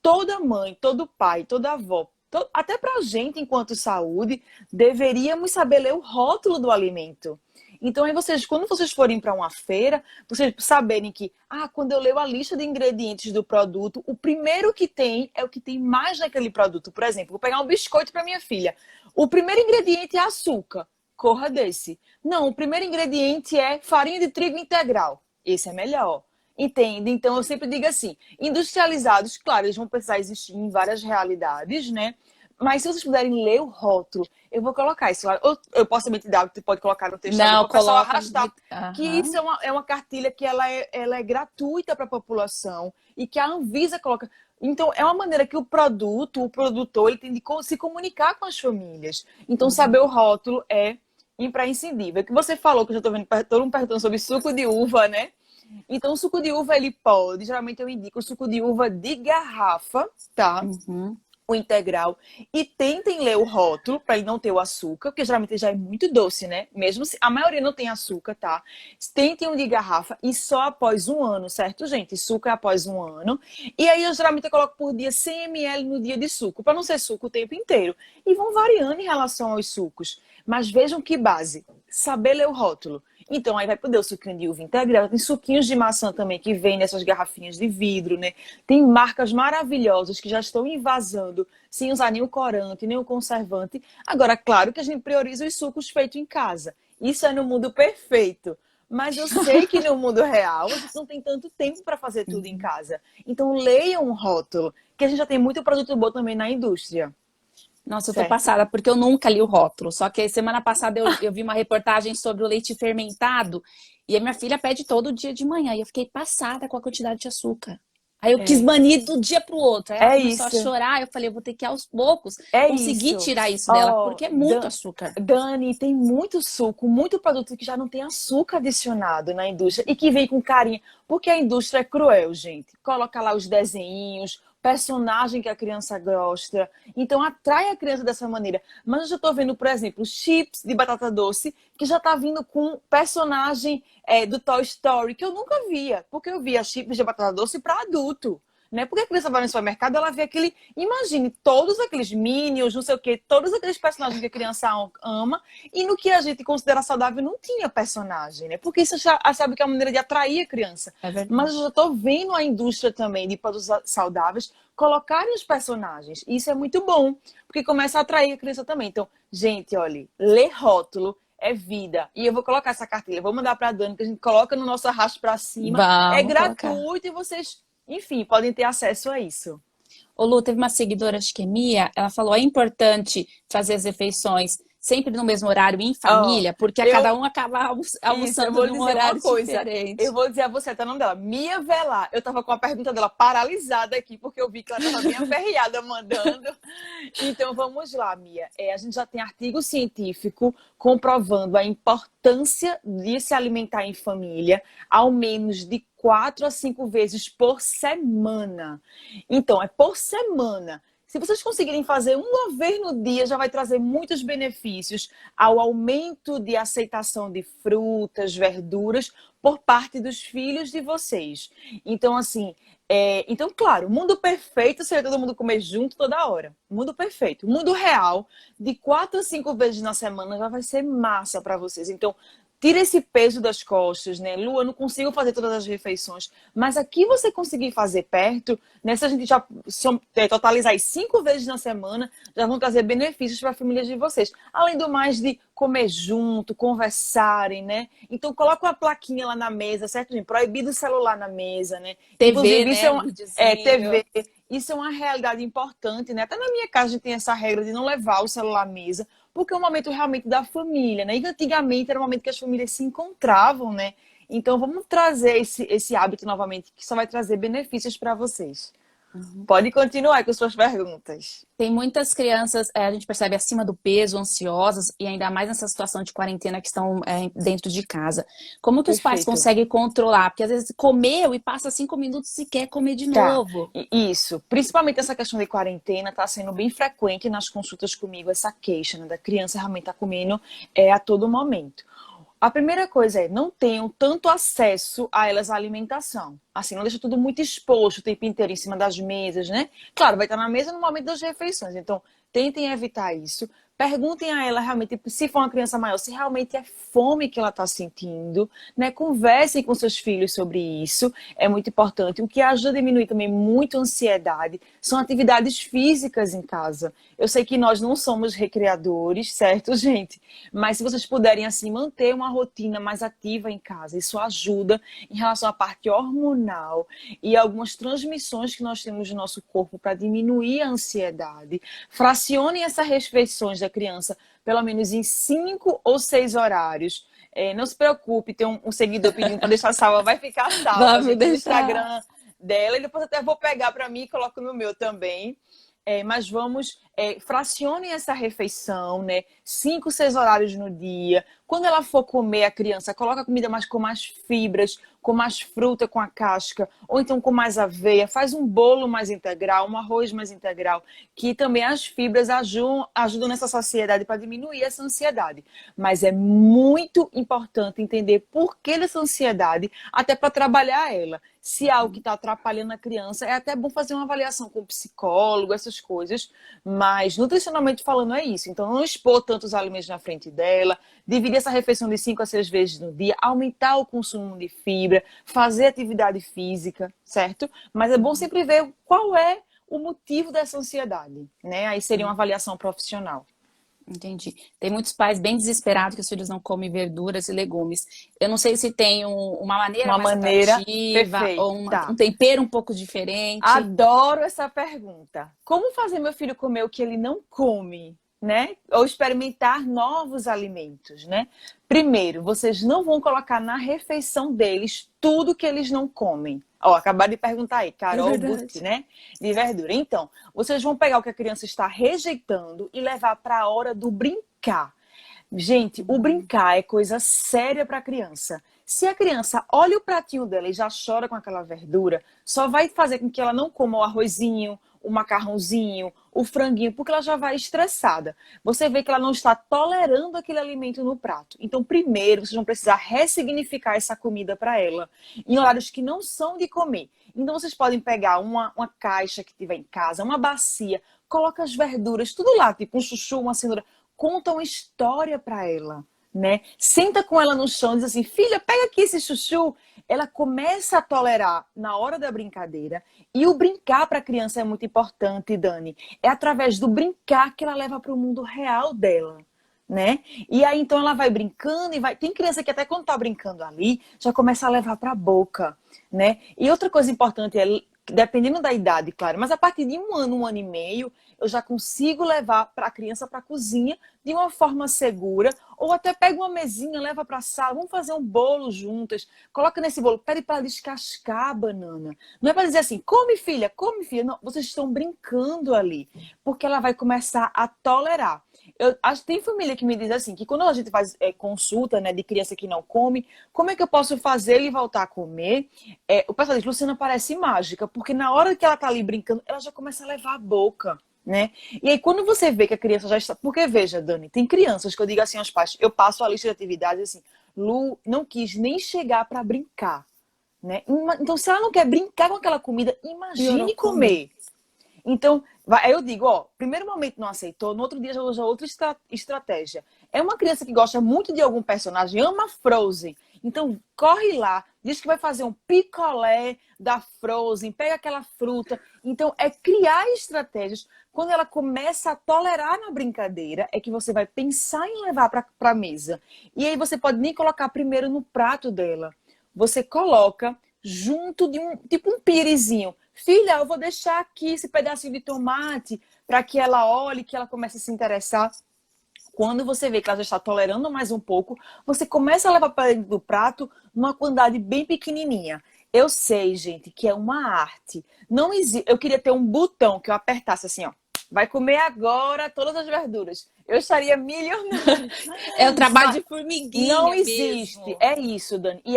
B: toda mãe, todo pai, toda avó, até pra gente, enquanto saúde, deveríamos saber ler o rótulo do alimento. Então, aí vocês, quando vocês forem para uma feira, vocês saberem que, quando eu leio a lista de ingredientes do produto, o primeiro que tem é o que tem mais naquele produto. Por exemplo, vou pegar um biscoito para minha filha. O primeiro ingrediente é açúcar. Corra desse. Não, o primeiro ingrediente é farinha de trigo integral. Esse é melhor. Entende? Então, eu sempre digo assim, industrializados, claro, eles vão precisar existir em várias realidades, né? Mas se vocês puderem ler o rótulo, eu vou colocar isso lá. Eu posso também te dar, você pode colocar no texto
A: Não,
B: para o pessoal
A: coloca.
B: arrastar. Que isso é uma cartilha que ela é gratuita para a população e que a Anvisa coloca. Então, é uma maneira que o produtor, ele tem de se comunicar com as famílias. Então, saber o rótulo é imprescindível. O que você falou, que eu já estou vendo todo mundo perguntando sobre suco de uva, né? Então, o suco de uva, ele pode, geralmente eu indico o suco de uva de garrafa, tá? O integral, e tentem ler o rótulo para ele não ter o açúcar, porque geralmente ele já é muito doce, né? Mesmo se a maioria não tem açúcar, tá? Tentem um de garrafa e só após um ano, certo, gente? Suco é após um ano. E aí eu geralmente coloco por dia 100 ml no dia de suco, para não ser suco o tempo inteiro. E vão variando em relação aos sucos. Mas vejam que base, saber ler o rótulo. Então, aí vai poder o suquinho de uva integral. Tem suquinhos de maçã também que vem nessas garrafinhas de vidro, né? Tem marcas maravilhosas que já estão invasando sem usar nenhum corante, nenhum conservante. Agora, claro que a gente prioriza os sucos feitos em casa. Isso é no mundo perfeito. Mas eu sei que no mundo real a gente não tem tanto tempo para fazer tudo em casa. Então, leiam o rótulo, que a gente já tem muito produto bom também na indústria.
A: Nossa, eu tô passada, porque eu nunca li o rótulo. Só que semana passada eu vi uma reportagem sobre o leite fermentado e a minha filha pede todo dia de manhã. E eu fiquei passada com a quantidade de açúcar. Aí eu quis banir do dia pro outro. Aí ela começou a chorar. Eu falei, eu vou ter que aos poucos conseguir tirar isso dela, porque é muito açúcar.
B: Dani, tem muito suco, muito produto que já não tem açúcar adicionado na indústria e que vem com carinho. Porque a indústria é cruel, gente. Coloca lá os desenhinhos, personagem que a criança gosta. Então, atrai a criança dessa maneira. Mas eu já estou vendo, por exemplo, chips de batata doce, que já está vindo com personagem do Toy Story, que eu nunca via. Porque eu via chips de batata doce para adulto. Né? Porque a criança vai no supermercado, ela vê aquele... Imagine, todos aqueles Minions, não sei o quê, todos aqueles personagens que a criança ama, e no que a gente considera saudável não tinha personagem, né? Porque isso já sabe que é uma maneira de atrair a criança. Mas eu já estou vendo a indústria também de produtos saudáveis colocarem os personagens. E isso é muito bom, porque começa a atrair a criança também. Então, gente, olha, ler rótulo é vida. E eu vou colocar essa cartilha, vou mandar para a Dani, que a gente coloca no nosso arrasto para cima.
A: Vamos
B: é gratuito e vocês... Enfim, podem ter acesso a isso.
A: Ô Lu, teve uma seguidora, acho que é Mia, ela falou, é importante fazer as refeições sempre no mesmo horário em família, porque cada um acaba almoçando num horário diferente.
B: Eu vou dizer a você, até o nome dela, Mia Velar. Eu tava com a pergunta dela paralisada aqui, porque eu vi que ela tava bem aperreada mandando. Então, vamos lá, Mia. A gente já tem artigo científico comprovando a importância de se alimentar em família, ao menos de 4 a 5 vezes por semana. Então, é por semana. Se vocês conseguirem fazer uma vez no dia, já vai trazer muitos benefícios ao aumento de aceitação de frutas, verduras por parte dos filhos de vocês. Então, assim, então, claro, o mundo perfeito seria todo mundo comer junto toda hora. Mundo perfeito. O mundo real, de 4 a 5 vezes na semana, já vai ser massa para vocês. Então, tira esse peso das costas, né? Lu, eu não consigo fazer todas as refeições, mas aqui você conseguir fazer perto, né? Se a gente já totalizar aí 5 vezes na semana, já vão trazer benefícios para a família de vocês. Além do mais de comer junto, conversarem, né? Então coloca uma plaquinha lá na mesa, certo, gente? Proibido o celular na mesa, né?
A: TV,
B: inclusive,
A: né?
B: Isso TV. Isso é uma realidade importante, né? Até na minha casa a gente tem essa regra de não levar o celular à mesa, porque é um momento realmente da família, né? E antigamente era um momento que as famílias se encontravam, né? Então vamos trazer esse hábito novamente, que só vai trazer benefícios para vocês. Pode continuar com suas perguntas.
A: Tem muitas crianças, a gente percebe, acima do peso, ansiosas, e ainda mais nessa situação de quarentena que estão dentro de casa. Como que os pais conseguem controlar? Porque às vezes comeu e passa 5 minutos e quer comer de novo.
B: Isso. Principalmente essa questão de quarentena está sendo bem frequente nas consultas comigo, essa queixa, né, da criança realmente estar comendo a todo momento. A primeira coisa é, não tenham tanto acesso a elas à alimentação. Assim, não deixa tudo muito exposto o tempo inteiro em cima das mesas, né? Claro, vai estar na mesa no momento das refeições, então tentem evitar isso. Perguntem a ela realmente, se for uma criança maior, se realmente é fome que ela está sentindo, né? Conversem com seus filhos sobre isso, é muito importante. O que ajuda a diminuir também muito a ansiedade são atividades físicas em casa. Eu sei que nós não somos recreadores, certo, gente? Mas se vocês puderem, assim, manter uma rotina mais ativa em casa, isso ajuda em relação à parte hormonal e algumas transmissões que nós temos no nosso corpo para diminuir a ansiedade. Fracionem essas refeições da criança pelo menos em 5 ou 6 horários. Não se preocupe, tem um seguidor pedindo para deixar salva, vai ficar salva,
A: Vamos
B: gente, no
A: deixar.
B: Instagram dela, e depois até vou pegar para mim e coloco no meu também. Mas vamos, fracionem essa refeição, né? 5, 6 horários no dia. Quando ela for comer, a criança, coloca a comida com mais fibras, com mais fruta com a casca, ou então com mais aveia. Faz um bolo mais integral, um arroz mais integral, que também as fibras ajudam nessa saciedade para diminuir essa ansiedade. Mas é muito importante entender por que dessa ansiedade, até para trabalhar ela. Se é algo que está atrapalhando a criança, é até bom fazer uma avaliação com o psicólogo, essas coisas, mas nutricionalmente falando é isso. Então, não expor tantos alimentos na frente dela, dividir essa refeição de 5 a 6 vezes no dia, aumentar o consumo de fibra, fazer atividade física, certo? Mas é bom sempre ver qual é o motivo dessa ansiedade, né? Aí seria uma avaliação profissional.
A: Entendi. Tem muitos pais bem desesperados que os filhos não comem verduras e legumes. Eu não sei se tem uma maneira
B: Uma
A: mais
B: maneira
A: atrativa ou
B: perfeita.
A: um tempero um pouco diferente.
B: Adoro essa pergunta. Como fazer meu filho comer o que ele não come, né? Ou experimentar novos alimentos, né? Primeiro, vocês não vão colocar na refeição deles tudo que eles não comem. Ó, acabaram de perguntar aí, Carol Butti, né? De verdura. Então, vocês vão pegar o que a criança está rejeitando e levar para a hora do brincar. Gente, o brincar é coisa séria para a criança. Se a criança olha o pratinho dela e já chora com aquela verdura, só vai fazer com que ela não coma o arrozinho, o macarrãozinho, o franguinho, porque ela já vai estressada. Você vê que ela não está tolerando aquele alimento no prato. Então, primeiro, vocês vão precisar ressignificar essa comida para ela, em horários que não são de comer. Então, vocês podem pegar uma caixa que tiver em casa, uma bacia, coloca as verduras, tudo lá, tipo um chuchu, uma cenoura, conta uma história para ela, né? Senta com ela no chão e diz assim, filha, pega aqui esse chuchu. Ela começa a tolerar na hora da brincadeira. E o brincar para a criança é muito importante, Dani. É através do brincar que ela leva para o mundo real dela, né? E aí então ela vai brincando e vai. Tem criança que até quando tá brincando ali já começa a levar para a boca, né? E outra coisa importante é, dependendo da idade, claro, mas a partir de 1 ano e meio, eu já consigo levar para a criança para a cozinha de uma forma segura, ou até pega uma mesinha, leva para a sala, vamos fazer um bolo juntas, coloca nesse bolo, pede para descascar a banana. Não é para dizer assim, come filha, não, vocês estão brincando ali, porque ela vai começar a tolerar. Tem família que me diz assim, que quando a gente faz consulta, né, de criança que não come, como é que eu posso fazer ele voltar a comer? O pessoal diz, Luciana parece mágica, porque na hora que ela tá ali brincando, ela já começa a levar a boca, né? E aí quando você vê que a criança já está... Porque veja, Dani, tem crianças que eu digo assim aos pais, eu passo a lista de atividades assim, Lu não quis nem chegar para brincar, né? Então se ela não quer brincar com aquela comida, imagine comer. Então, aí eu digo, ó, primeiro momento não aceitou, no outro dia já usa outra estratégia. É uma criança que gosta muito de algum personagem, ama Frozen. Então, corre lá, diz que vai fazer um picolé da Frozen, pega aquela fruta. Então, é criar estratégias. Quando ela começa a tolerar na brincadeira, é que você vai pensar em levar para a mesa. E aí você pode nem colocar primeiro no prato dela. Você coloca junto de tipo um pirezinho. Filha, eu vou deixar aqui esse pedacinho de tomate para que ela olhe, que ela comece a se interessar. Quando você vê que ela já está tolerando mais um pouco, você começa a levar para dentro do prato numa quantidade bem pequenininha. Eu sei, gente, que é uma arte. Não existe. Eu queria ter um botão que eu apertasse assim, ó. Vai comer agora todas as verduras. Eu estaria milionária.
A: É o trabalho de formiguinha.
B: Não existe.
A: Mesmo.
B: É isso, Dani. E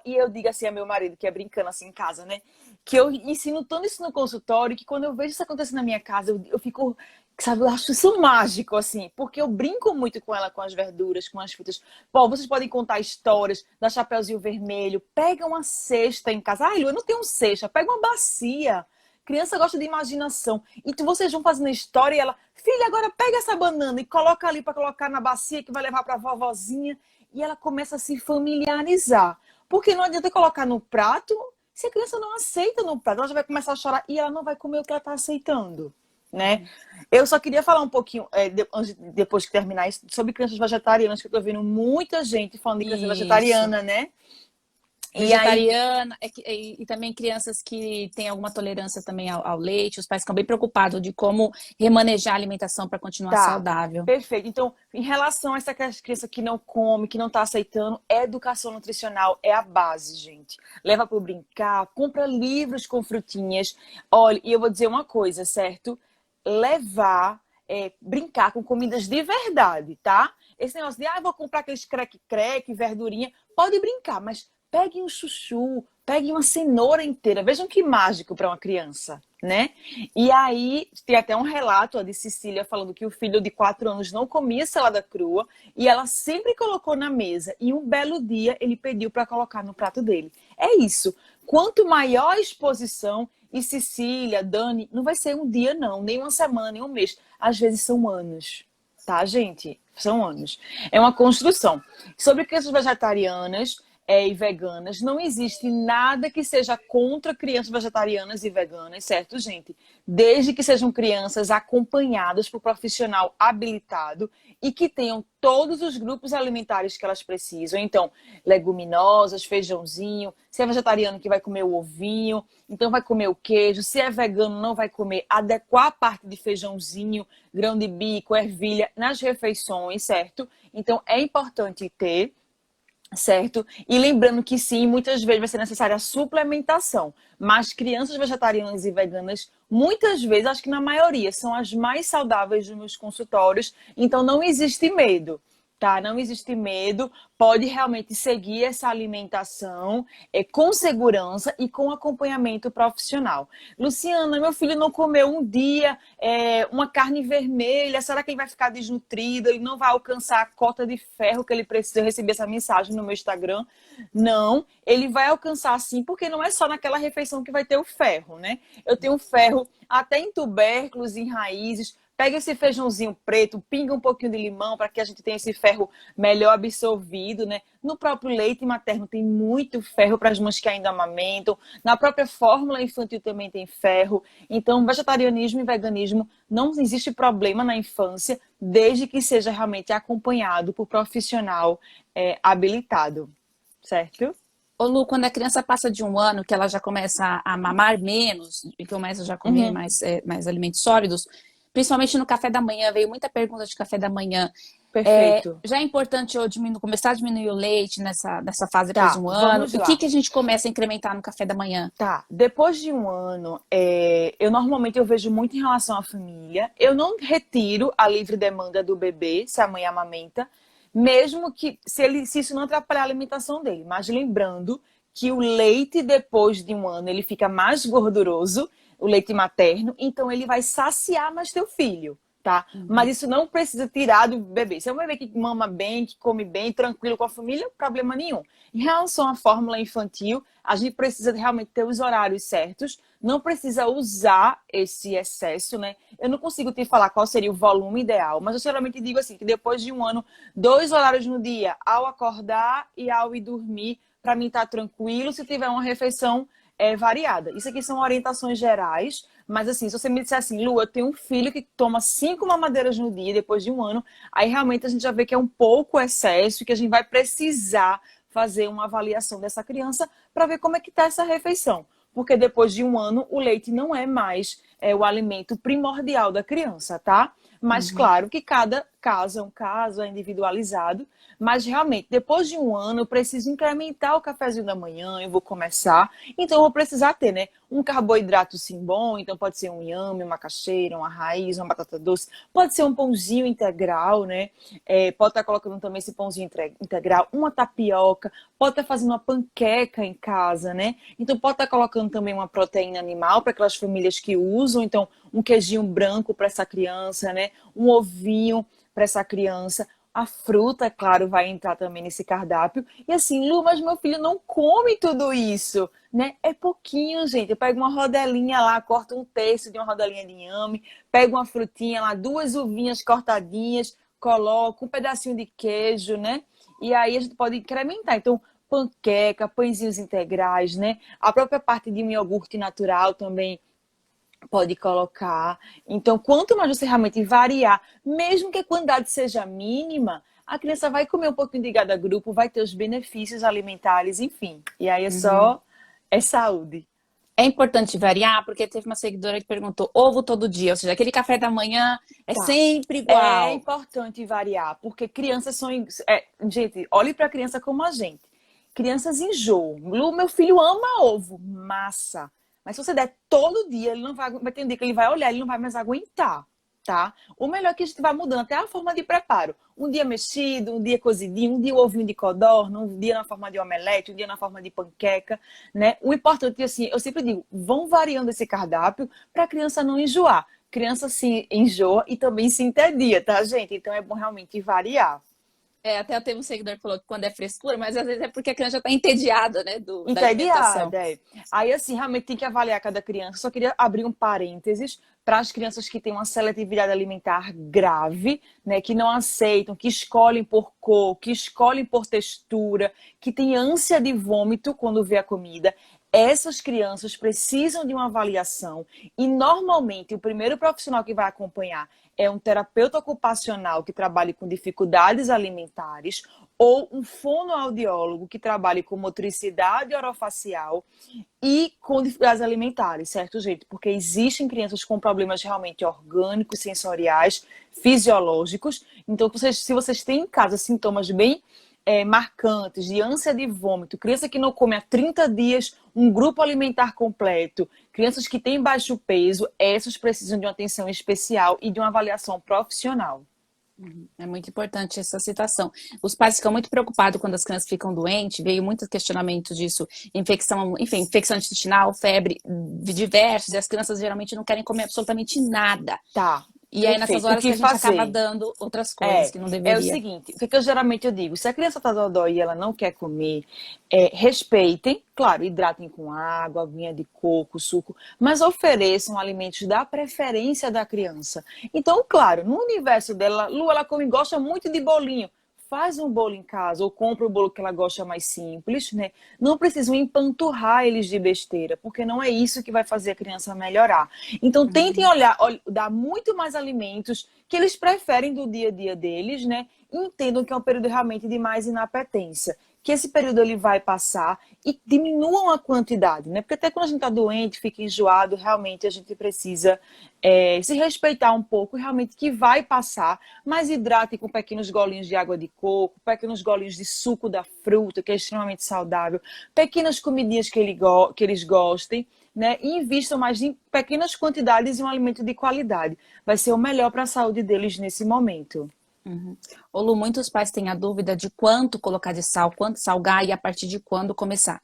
B: eu digo assim a meu marido, que é brincando assim em casa, né? Que eu ensino tanto isso no consultório, que quando eu vejo isso acontecer na minha casa, eu fico sabe, eu acho isso mágico, assim, porque eu brinco muito com ela, com as verduras, com as frutas. Bom, vocês podem contar histórias da Chapeuzinho Vermelho, pega uma cesta em casa. Ai, Lu, eu não tenho cesta, pega uma bacia. Criança gosta de imaginação. E vocês vão fazendo a história e ela, filha, agora pega essa banana e coloca ali para colocar na bacia que vai levar para a vovozinha. E ela começa a se familiarizar. Porque não adianta colocar no prato se a criança não aceita no prato. Ela já vai começar a chorar e ela não vai comer o que ela está aceitando, né? Eu só queria falar um pouquinho, depois que terminar isso, sobre crianças vegetarianas, que eu tô vendo muita gente falando de criança
A: Isso.
B: vegetariana, né? E aí,
A: Vegetariana e também crianças que têm alguma tolerância também ao leite. Os pais ficam bem preocupados de como remanejar a alimentação para continuar
B: tá,
A: saudável.
B: perfeito. Então, em relação a essa criança que não come, que não tá aceitando, educação nutricional é a base, gente. Leva para brincar, compra livros com frutinhas. Olha, e eu vou dizer uma coisa, certo? Levar, brincar com comidas de verdade, tá? Esse negócio de, vou comprar aqueles creque-creque, verdurinha. Pode brincar, mas pegue um chuchu, pegue uma cenoura inteira. Vejam que mágico para uma criança, né? E aí, tem até um relato de Cecília falando que o filho de 4 anos não comia salada crua e ela sempre colocou na mesa. E um belo dia ele pediu para colocar no prato dele. É isso. Quanto maior a exposição, e Cecília, Dani, não vai ser um dia não, nem uma semana, nem um mês. Às vezes são anos, tá, gente? São anos. É uma construção. Sobre crianças vegetarianas e veganas, não existe nada que seja contra crianças vegetarianas e veganas, certo, gente? Desde que sejam crianças acompanhadas por profissional habilitado e que tenham todos os grupos alimentares que elas precisam. Então, leguminosas, feijãozinho, se é vegetariano que vai comer o ovinho, então vai comer o queijo, se é vegano não vai comer, adequar a parte de feijãozinho, grão de bico, ervilha nas refeições, certo? Então, é importante ter, certo? E lembrando que sim, muitas vezes vai ser necessária a suplementação, mas crianças vegetarianas e veganas, muitas vezes, acho que na maioria, são as mais saudáveis dos meus consultórios, então não existe medo, tá? Não existe medo, pode realmente seguir essa alimentação com segurança e com acompanhamento profissional. Luciana, meu filho não comeu um dia uma carne vermelha, será que ele vai ficar desnutrido? Ele não vai alcançar a cota de ferro que ele precisa? Eu recebi essa mensagem no meu Instagram. Não, ele vai alcançar sim, porque não é só naquela refeição que vai ter o ferro, né? Eu tenho ferro até em tubérculos, em raízes. Pega esse feijãozinho preto, pinga um pouquinho de limão para que a gente tenha esse ferro melhor absorvido, né? No próprio leite materno tem muito ferro para as mães que ainda amamentam. Na própria fórmula infantil também tem ferro. Então, vegetarianismo e veganismo não existe problema na infância, desde que seja realmente acompanhado por profissional habilitado, certo?
A: Ô Lu, quando a criança passa de 1 ano, que ela já começa a mamar menos e começa já a comer
B: Uhum,
A: mais alimentos sólidos, principalmente no café da manhã, veio muita pergunta de café da manhã.
B: perfeito.
A: Já é importante eu começar a diminuir o leite nessa fase depois de
B: Tá,
A: 1 ano?
B: vamos
A: E o que
B: lá.
A: que a gente começa a incrementar no café da manhã?
B: Tá, depois de 1 ano, eu vejo muito em relação à família. Eu não retiro a livre demanda do bebê, se a mãe amamenta, mesmo que se isso não atrapalhar a alimentação dele. Mas lembrando que o leite depois de 1 ano ele fica mais gorduroso, o leite materno, então ele vai saciar mais teu filho, tá? Mas
A: Uhum.
B: isso não precisa tirar do bebê. Se é um bebê que mama bem, que come bem, tranquilo com a família, problema nenhum. Em relação à fórmula infantil, a gente precisa realmente ter os horários certos, não precisa usar esse excesso, né? Eu não consigo te falar qual seria o volume ideal, mas eu geralmente digo assim, que depois de 1 ano, 2 horários no dia, ao acordar e ao ir dormir, para mim estar tranquilo, se tiver uma refeição variada. Isso aqui são orientações gerais, mas assim, se você me disser assim, Lu, eu tenho um filho que toma 5 mamadeiras no dia depois de 1 ano, aí realmente a gente já vê que é um pouco excesso e que a gente vai precisar fazer uma avaliação dessa criança para ver como é que está essa refeição. Porque depois de 1 ano, o leite não é mais o alimento primordial da criança, tá? Mas
A: Uhum.
B: claro que cada caso a um caso, é individualizado, mas realmente, depois de um ano, eu preciso incrementar o cafezinho da manhã, eu vou começar, então eu vou precisar ter, né, um carboidrato sim bom, então pode ser um inhame, uma macaxeira, uma raiz, uma batata doce, pode ser um pãozinho integral, né, pode estar colocando também esse pãozinho integral, uma tapioca, pode estar fazendo uma panqueca em casa, né, então pode estar colocando também uma proteína animal para aquelas famílias que usam, então um queijinho branco para essa criança, né, um ovinho para essa criança. A fruta, claro, vai entrar também nesse cardápio. E assim, Lu, mas meu filho não come tudo isso, né? É pouquinho, gente. Eu pego uma rodelinha lá, corto um terço de uma rodelinha de inhame, pego uma frutinha lá, duas uvinhas cortadinhas, coloco um pedacinho de queijo, né? E aí a gente pode incrementar. Então, panqueca, pãezinhos integrais, né? A própria parte de um iogurte natural também pode colocar. Então, quanto mais você realmente variar, mesmo que a quantidade seja mínima, a criança vai comer um pouquinho de cada grupo, vai ter os benefícios alimentares, enfim. E aí
A: Uhum.
B: é saúde.
A: É importante variar, porque teve uma seguidora que perguntou ovo todo dia, ou seja, aquele café da manhã é
B: Tá.
A: sempre
B: É
A: igual.
B: importante variar, porque crianças são. Gente, olhe para a criança como a gente. Crianças enjoam. Lu, meu filho ama ovo, massa. Mas se você der todo dia, ele não vai ter um dia que ele vai olhar, ele não vai mais aguentar, tá? O melhor é que a gente vai mudando até a forma de preparo. Um dia mexido, um dia cozidinho, um dia o ovinho de codorna, um dia na forma de omelete, um dia na forma de panqueca, né? O importante é assim, eu sempre digo, vão variando esse cardápio para a criança não enjoar. Criança se enjoa e também se entedia, tá, gente? Então é bom realmente variar.
A: Até teve um seguidor que falou que quando é frescura, mas às vezes é porque a criança já está entediada, né, da alimentação.
B: Entediada, é. Aí, assim, realmente tem que avaliar cada criança. Só queria abrir um parênteses para as crianças que têm uma seletividade alimentar grave, né, que não aceitam, que escolhem por cor, que escolhem por textura, que têm ânsia de vômito quando vê a comida. Essas crianças precisam de uma avaliação e, normalmente, o primeiro profissional que vai acompanhar é um terapeuta ocupacional que trabalhe com dificuldades alimentares ou um fonoaudiólogo que trabalhe com motricidade orofacial e com dificuldades alimentares, certo, gente? Porque existem crianças com problemas realmente orgânicos, sensoriais, fisiológicos. Então, se vocês têm em casa sintomas bem marcantes de ânsia de vômito, criança que não come há 30 dias um grupo alimentar completo, crianças que têm baixo peso, essas precisam de uma atenção especial e de uma avaliação profissional.
A: É muito importante essa citação. Os pais ficam muito preocupados quando as crianças ficam doentes, veio muitos questionamentos disso, infecção, enfim, infecção intestinal, febre, diversos, e as crianças geralmente não querem comer absolutamente nada.
B: Tá,
A: E aí nessas
B: perfeito. O
A: horas que
B: que
A: a gente acaba
B: fazer?
A: dando outras coisas que não
B: É o
A: deveria.
B: seguinte, o que eu geralmente digo, se a criança está dodói e ela não quer comer, respeitem, claro, hidratem com água, aguinha de coco, suco, mas ofereçam alimentos da preferência da criança. Então, claro, no universo dela, Lu, ela come, gosta muito de bolinho. Faz um bolo em casa ou compra o bolo que ela gosta mais simples, né? Não precisam empanturrar eles de besteira, porque não é isso que vai fazer a criança melhorar. Então, tentem dar muito mais alimentos que eles preferem do dia a dia deles, né? E entendam que é um período realmente de mais inapetência. Que esse período ele vai passar e diminuam a quantidade, né? Porque até quando a gente está doente, fica enjoado, realmente a gente precisa se respeitar um pouco, realmente que vai passar, mas hidrate com pequenos golinhos de água de coco, pequenos golinhos de suco da fruta, que é extremamente saudável, pequenas comidinhas que eles gostem, né? E invistam mais em pequenas quantidades e um alimento de qualidade. Vai ser o melhor para a saúde deles nesse momento.
A: Uhum. Ô Lu, muitos pais têm a dúvida de quanto colocar de sal, quanto salgar e a partir de quando começar.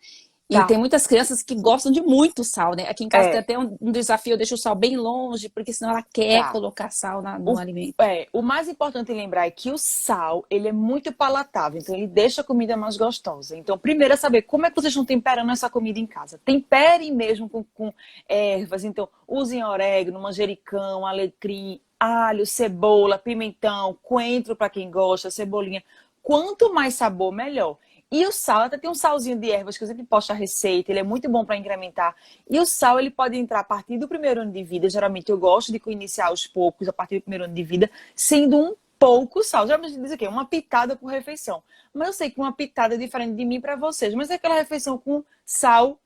A: E
B: Tá,
A: tem muitas crianças que gostam de muito sal, né? Aqui em casa tem
B: é,
A: até um desafio, eu deixo o sal bem longe, porque senão ela quer
B: tá.
A: colocar sal no
B: O,
A: alimento.
B: o mais importante lembrar é que o sal, ele é muito palatável, então ele deixa a comida mais gostosa. Então, primeiro é saber como é que vocês estão temperando essa comida em casa. Temperem mesmo com ervas, então usem orégano, manjericão, alecrim, alho, cebola, pimentão, coentro para quem gosta, cebolinha. Quanto mais sabor, melhor. E o sal, até tem um salzinho de ervas que eu sempre posto a receita, ele é muito bom para incrementar. E o sal, ele pode entrar a partir do primeiro ano de vida. Geralmente eu gosto de iniciar aos poucos, a partir do primeiro ano de vida, sendo um pouco sal. Geralmente diz o quê? Uma pitada por refeição. Mas eu sei que uma pitada é diferente de mim para vocês. Mas é aquela refeição com sal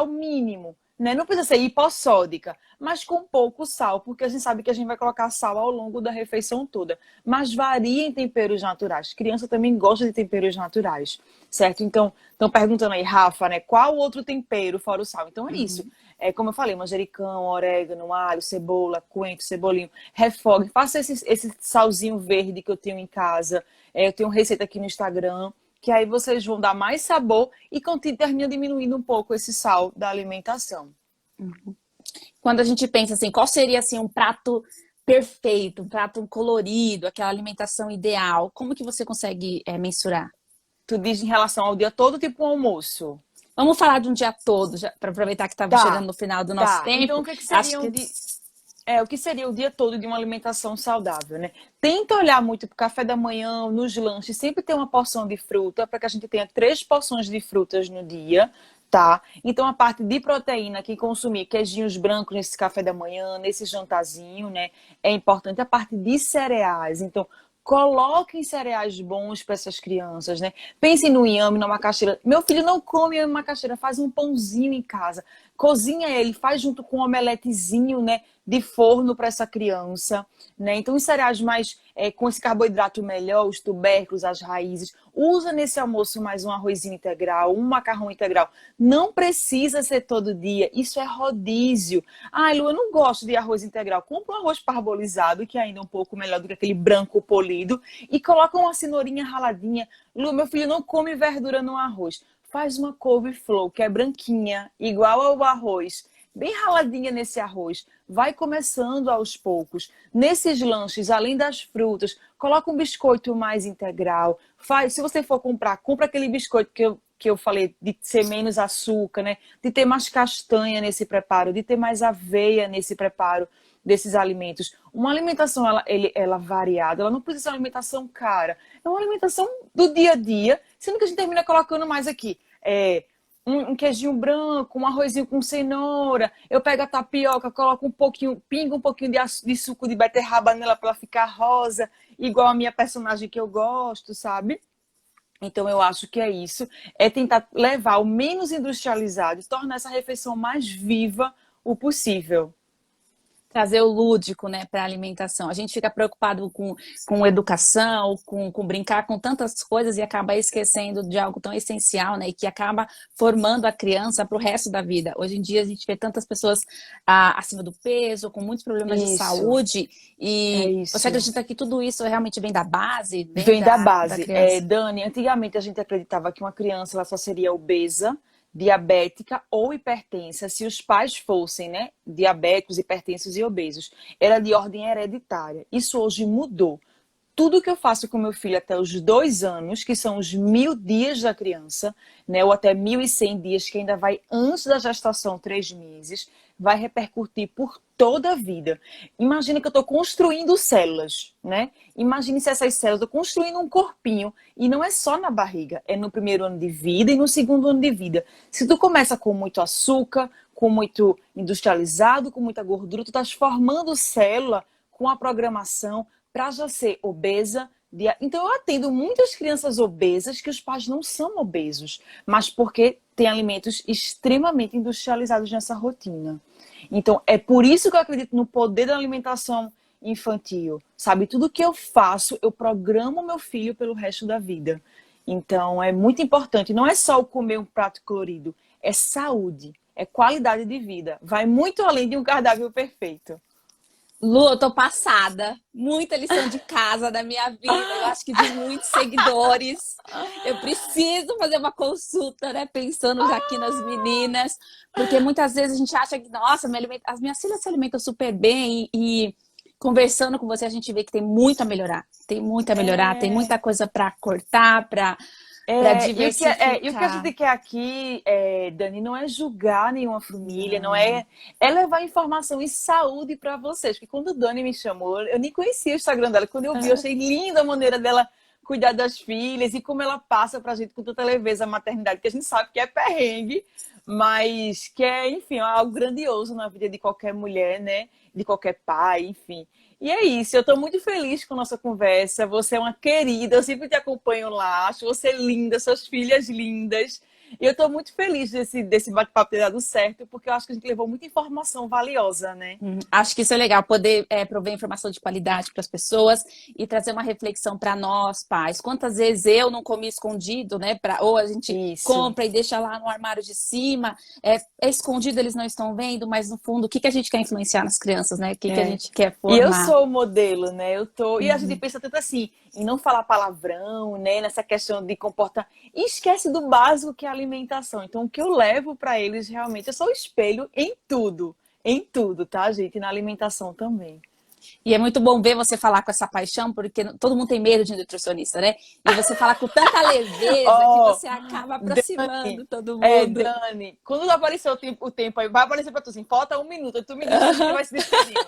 B: mínimo. né? Não precisa ser hipossódica, mas com pouco sal, porque a gente sabe que a gente vai colocar sal ao longo da refeição toda. Mas varia em temperos naturais. Criança também gosta de temperos naturais, certo? Então, estão perguntando aí, Rafa, né? Qual outro tempero fora o sal? Então é isso.
A: Uhum.
B: É como eu falei, manjericão, orégano, alho, cebola, coentro, cebolinho, refogue. Faça esse salzinho verde que eu tenho em casa. Eu tenho receita aqui no Instagram, que aí vocês vão dar mais sabor e termina diminuindo um pouco esse sal da alimentação.
A: Quando a gente pensa assim, qual seria assim um prato perfeito, um prato colorido, aquela alimentação ideal, como que você consegue mensurar?
B: Tu diz em relação ao dia todo, tipo um almoço.
A: Vamos falar de um dia todo, para aproveitar que estamos chegando
B: Tá,
A: no final do nosso
B: tá. Então,
A: tempo.
B: o que, que
A: Acho
B: seria
A: que
B: o que seria o dia todo de uma alimentação saudável, né? Tenta olhar muito para o café da manhã, nos lanches, sempre ter uma porção de fruta, para que a gente tenha 3 porções de frutas no dia, tá? Então, a parte de proteína, que consumir queijinhos brancos nesse café da manhã, nesse jantarzinho, né? É importante. A parte de cereais, então, coloquem cereais bons para essas crianças, né? Pensem no inhame, numa macaxeira. Meu filho não come inhame macaxeira, faz um pãozinho em casa. Cozinha ele, faz junto com um omeletezinho, né? De forno para essa criança, né? Então, os cereais mais com esse carboidrato melhor, os tubérculos, as raízes, usa nesse almoço mais um arrozinho integral, um macarrão integral. Não precisa ser todo dia, isso é rodízio. Ai, Lu, eu não gosto de arroz integral. Compra um arroz parbolizado, que é ainda um pouco melhor do que aquele branco polido, e coloca uma cenourinha raladinha. Lu, meu filho não come verdura no arroz. Faz uma couve-flor, que é branquinha, igual ao arroz, bem raladinha nesse arroz. Vai começando aos poucos. Nesses lanches, além das frutas, coloca um biscoito mais integral. Se você for comprar, compra aquele biscoito que eu falei, de ser menos açúcar, né? De ter mais castanha nesse preparo, de ter mais aveia nesse preparo desses alimentos. Uma alimentação ela variada, ela não precisa ser uma alimentação cara. É uma alimentação do dia a dia, sendo que a gente termina colocando mais aqui. Um queijinho branco, um arrozinho com cenoura. Eu pego a tapioca, coloco um pouquinho, pingo um pouquinho de suco de beterraba nela para ela ficar rosa, igual a minha personagem que eu gosto, sabe? Então eu acho que é isso. É tentar levar o menos industrializado e tornar essa refeição mais viva o possível.
A: trazer o lúdico, né, para a alimentação. A gente fica preocupado com educação, com brincar com tantas coisas e acaba esquecendo de algo tão essencial, né, e que acaba formando a criança para o resto da vida. Hoje em dia a gente vê tantas pessoas acima do peso, com muitos problemas de
B: Isso,
A: saúde,
B: é
A: e você
B: isso.
A: acredita que tudo isso realmente vem da base, vem
B: Vem da
A: da
B: base.
A: criança?
B: Dani, antigamente a gente acreditava que uma criança ela só seria obesa, diabética ou hipertensa se os pais fossem, né, diabéticos, hipertensos e obesos. Era de ordem hereditária. Isso hoje mudou. Tudo que eu faço com meu filho até os 2 anos, que são os 1.000 dias da criança, né, ou até 1.100 dias, que ainda vai antes da gestação, 3 meses, vai repercutir por toda a vida. Imagina que eu estou construindo células, né? Imagine se essas células, eu estou construindo um corpinho, e não é só na barriga, é no primeiro ano de vida e no segundo ano de vida. Se tu começa com muito açúcar, com muito industrializado, com muita gordura, tu estás formando célula com a programação para já ser obesa. Então, eu atendo muitas crianças obesas que os pais não são obesos, mas porque tem alimentos extremamente industrializados nessa rotina. Então, é por isso que eu acredito no poder da alimentação infantil. Sabe, tudo que eu faço, eu programo meu filho pelo resto da vida. Então, é muito importante. Não é só o comer um prato colorido, é saúde, é qualidade de vida. Vai muito além de um cardápio perfeito.
A: Lu, eu tô passada. Muita lição de casa da minha vida. Eu acho que de muitos seguidores. Eu preciso fazer uma consulta, né? Pensando já aqui nas meninas. Porque muitas vezes a gente acha que, nossa, as minhas filhas se alimentam super bem. E conversando com você, a gente vê que tem muito a melhorar. Tem muito a melhorar. Tem
B: É,
A: muita coisa para cortar, para
B: e o que a
A: diversificar.
B: gente quer aqui, Dani, não é julgar nenhuma família, não é levar informação e saúde para vocês. Porque quando a Dani me chamou, eu nem conhecia o Instagram dela. Quando eu vi, eu achei linda a maneira dela cuidar das filhas e como ela passa pra gente com tanta leveza a maternidade, que a gente sabe que é perrengue, mas que é, enfim, algo grandioso na vida de qualquer mulher, né? De qualquer pai, enfim. E é isso, eu estou muito feliz com a nossa conversa. Você é uma querida, eu sempre te acompanho lá. Acho você linda, suas filhas lindas. E eu estou muito feliz desse bate-papo ter dado certo, porque eu acho que a gente levou muita informação valiosa, né?
A: Acho que isso é legal, poder prover informação de qualidade para as pessoas e trazer uma reflexão para nós, pais. Quantas vezes eu não comi escondido, né? Ou a gente
B: Isso.
A: compra e deixa lá no armário de cima, é escondido, eles não estão vendo, mas no fundo, o que que a gente quer influenciar nas crianças, né? O que que a gente quer
B: E eu
A: formar?
B: sou o modelo, né? E a gente pensa tanto assim, em não falar palavrão, né? Nessa questão de comportar. E esquece do básico que é a alimentação. Então, o que eu levo para eles realmente, eu sou o espelho em tudo, tá, gente? E na alimentação também.
A: E é muito bom ver você falar com essa paixão, porque todo mundo tem medo de nutricionista, né? E você falar com tanta leveza que
B: Ó,
A: você acaba
B: Dani,
A: aproximando todo mundo.
B: Dani, quando aparecer o tempo aí, vai aparecer pra tu assim, falta 1 minuto, tu me diz que a gente vai se despedindo.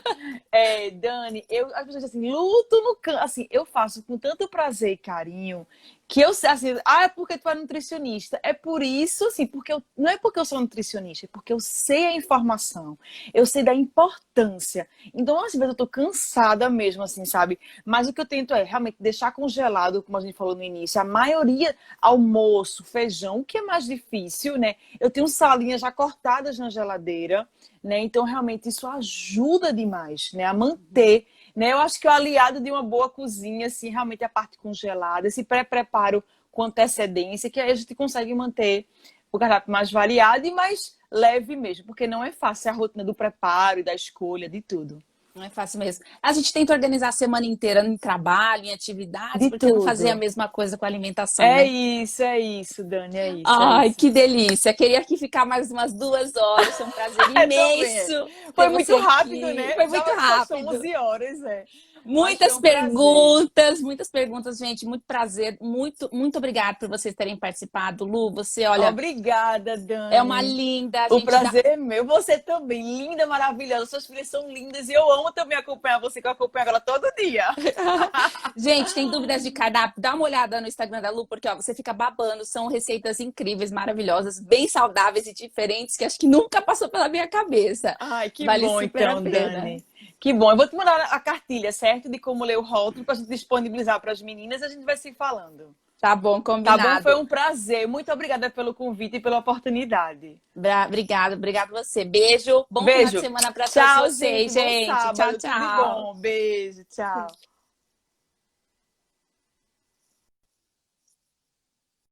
B: Dani, as pessoas dizem assim, luto no canto, assim, eu faço com tanto prazer e carinho, que eu sei, assim, é porque tu é nutricionista, é por isso, assim, não é porque eu sou nutricionista, é porque eu sei a informação, eu sei da importância, então às vezes eu tô cansada mesmo, assim, sabe, mas o que eu tento é realmente deixar congelado, como a gente falou no início, a maioria, almoço, feijão, o que é mais difícil, né? Eu tenho salinhas já cortadas na geladeira, né? Então, realmente, isso ajuda demais, né? A manter, né? Eu acho que o aliado de uma boa cozinha, assim, realmente é a parte congelada, esse pré-preparo com antecedência, que aí a gente consegue manter o cardápio mais variado e mais leve mesmo, porque não é fácil a rotina do preparo e da escolha de tudo.
A: Não é fácil mesmo. A gente tenta organizar a semana inteira em trabalho, em atividades,
B: De
A: porque não fazer a
B: tudo.
A: mesma coisa com a alimentação, né?
B: É isso, Dani, é isso, é
A: Ai,
B: isso.
A: que delícia! Queria aqui ficar mais umas 2 horas. Foi um prazer
B: Também.
A: imenso
B: Foi
A: ter você
B: muito rápido,
A: aqui.
B: né?
A: Foi muito
B: Já são
A: rápido.
B: 11 horas, Mas foi um prazer.
A: Muitas perguntas, gente. Muito prazer. Muito obrigada por vocês terem participado. Lu, você, olha,
B: Obrigada,
A: é uma
B: Dani.
A: linda. A
B: O
A: gente dá.
B: prazer é meu. Você também, linda, maravilhosa. Suas filhas são lindas e eu amo também acompanhar você, que eu acompanho ela todo dia.
A: Gente, tem dúvidas de cardápio? Dá uma olhada no Instagram da Lu, porque ó, você fica babando. São receitas incríveis, maravilhosas, bem saudáveis e diferentes, que acho que nunca passou pela minha cabeça.
B: Ai, que
A: Vale
B: bom
A: super a
B: então,
A: pena.
B: Dani. Que bom. Eu vou te mandar a cartilha, certo? De como ler o rótulo para a gente disponibilizar para as meninas e a gente vai se falando.
A: Tá bom,
B: Tá bom? Foi
A: combinado.
B: um prazer. Muito obrigada pelo convite e pela oportunidade.
A: Obrigado você. Beijo. Bom final de
B: Beijo.
A: semana para todos
B: Tchau,
A: vocês,
B: gente. Bom
A: gente. Tchau,
B: sábado. Tudo de
A: tchau.
B: bom. Beijo. Tchau.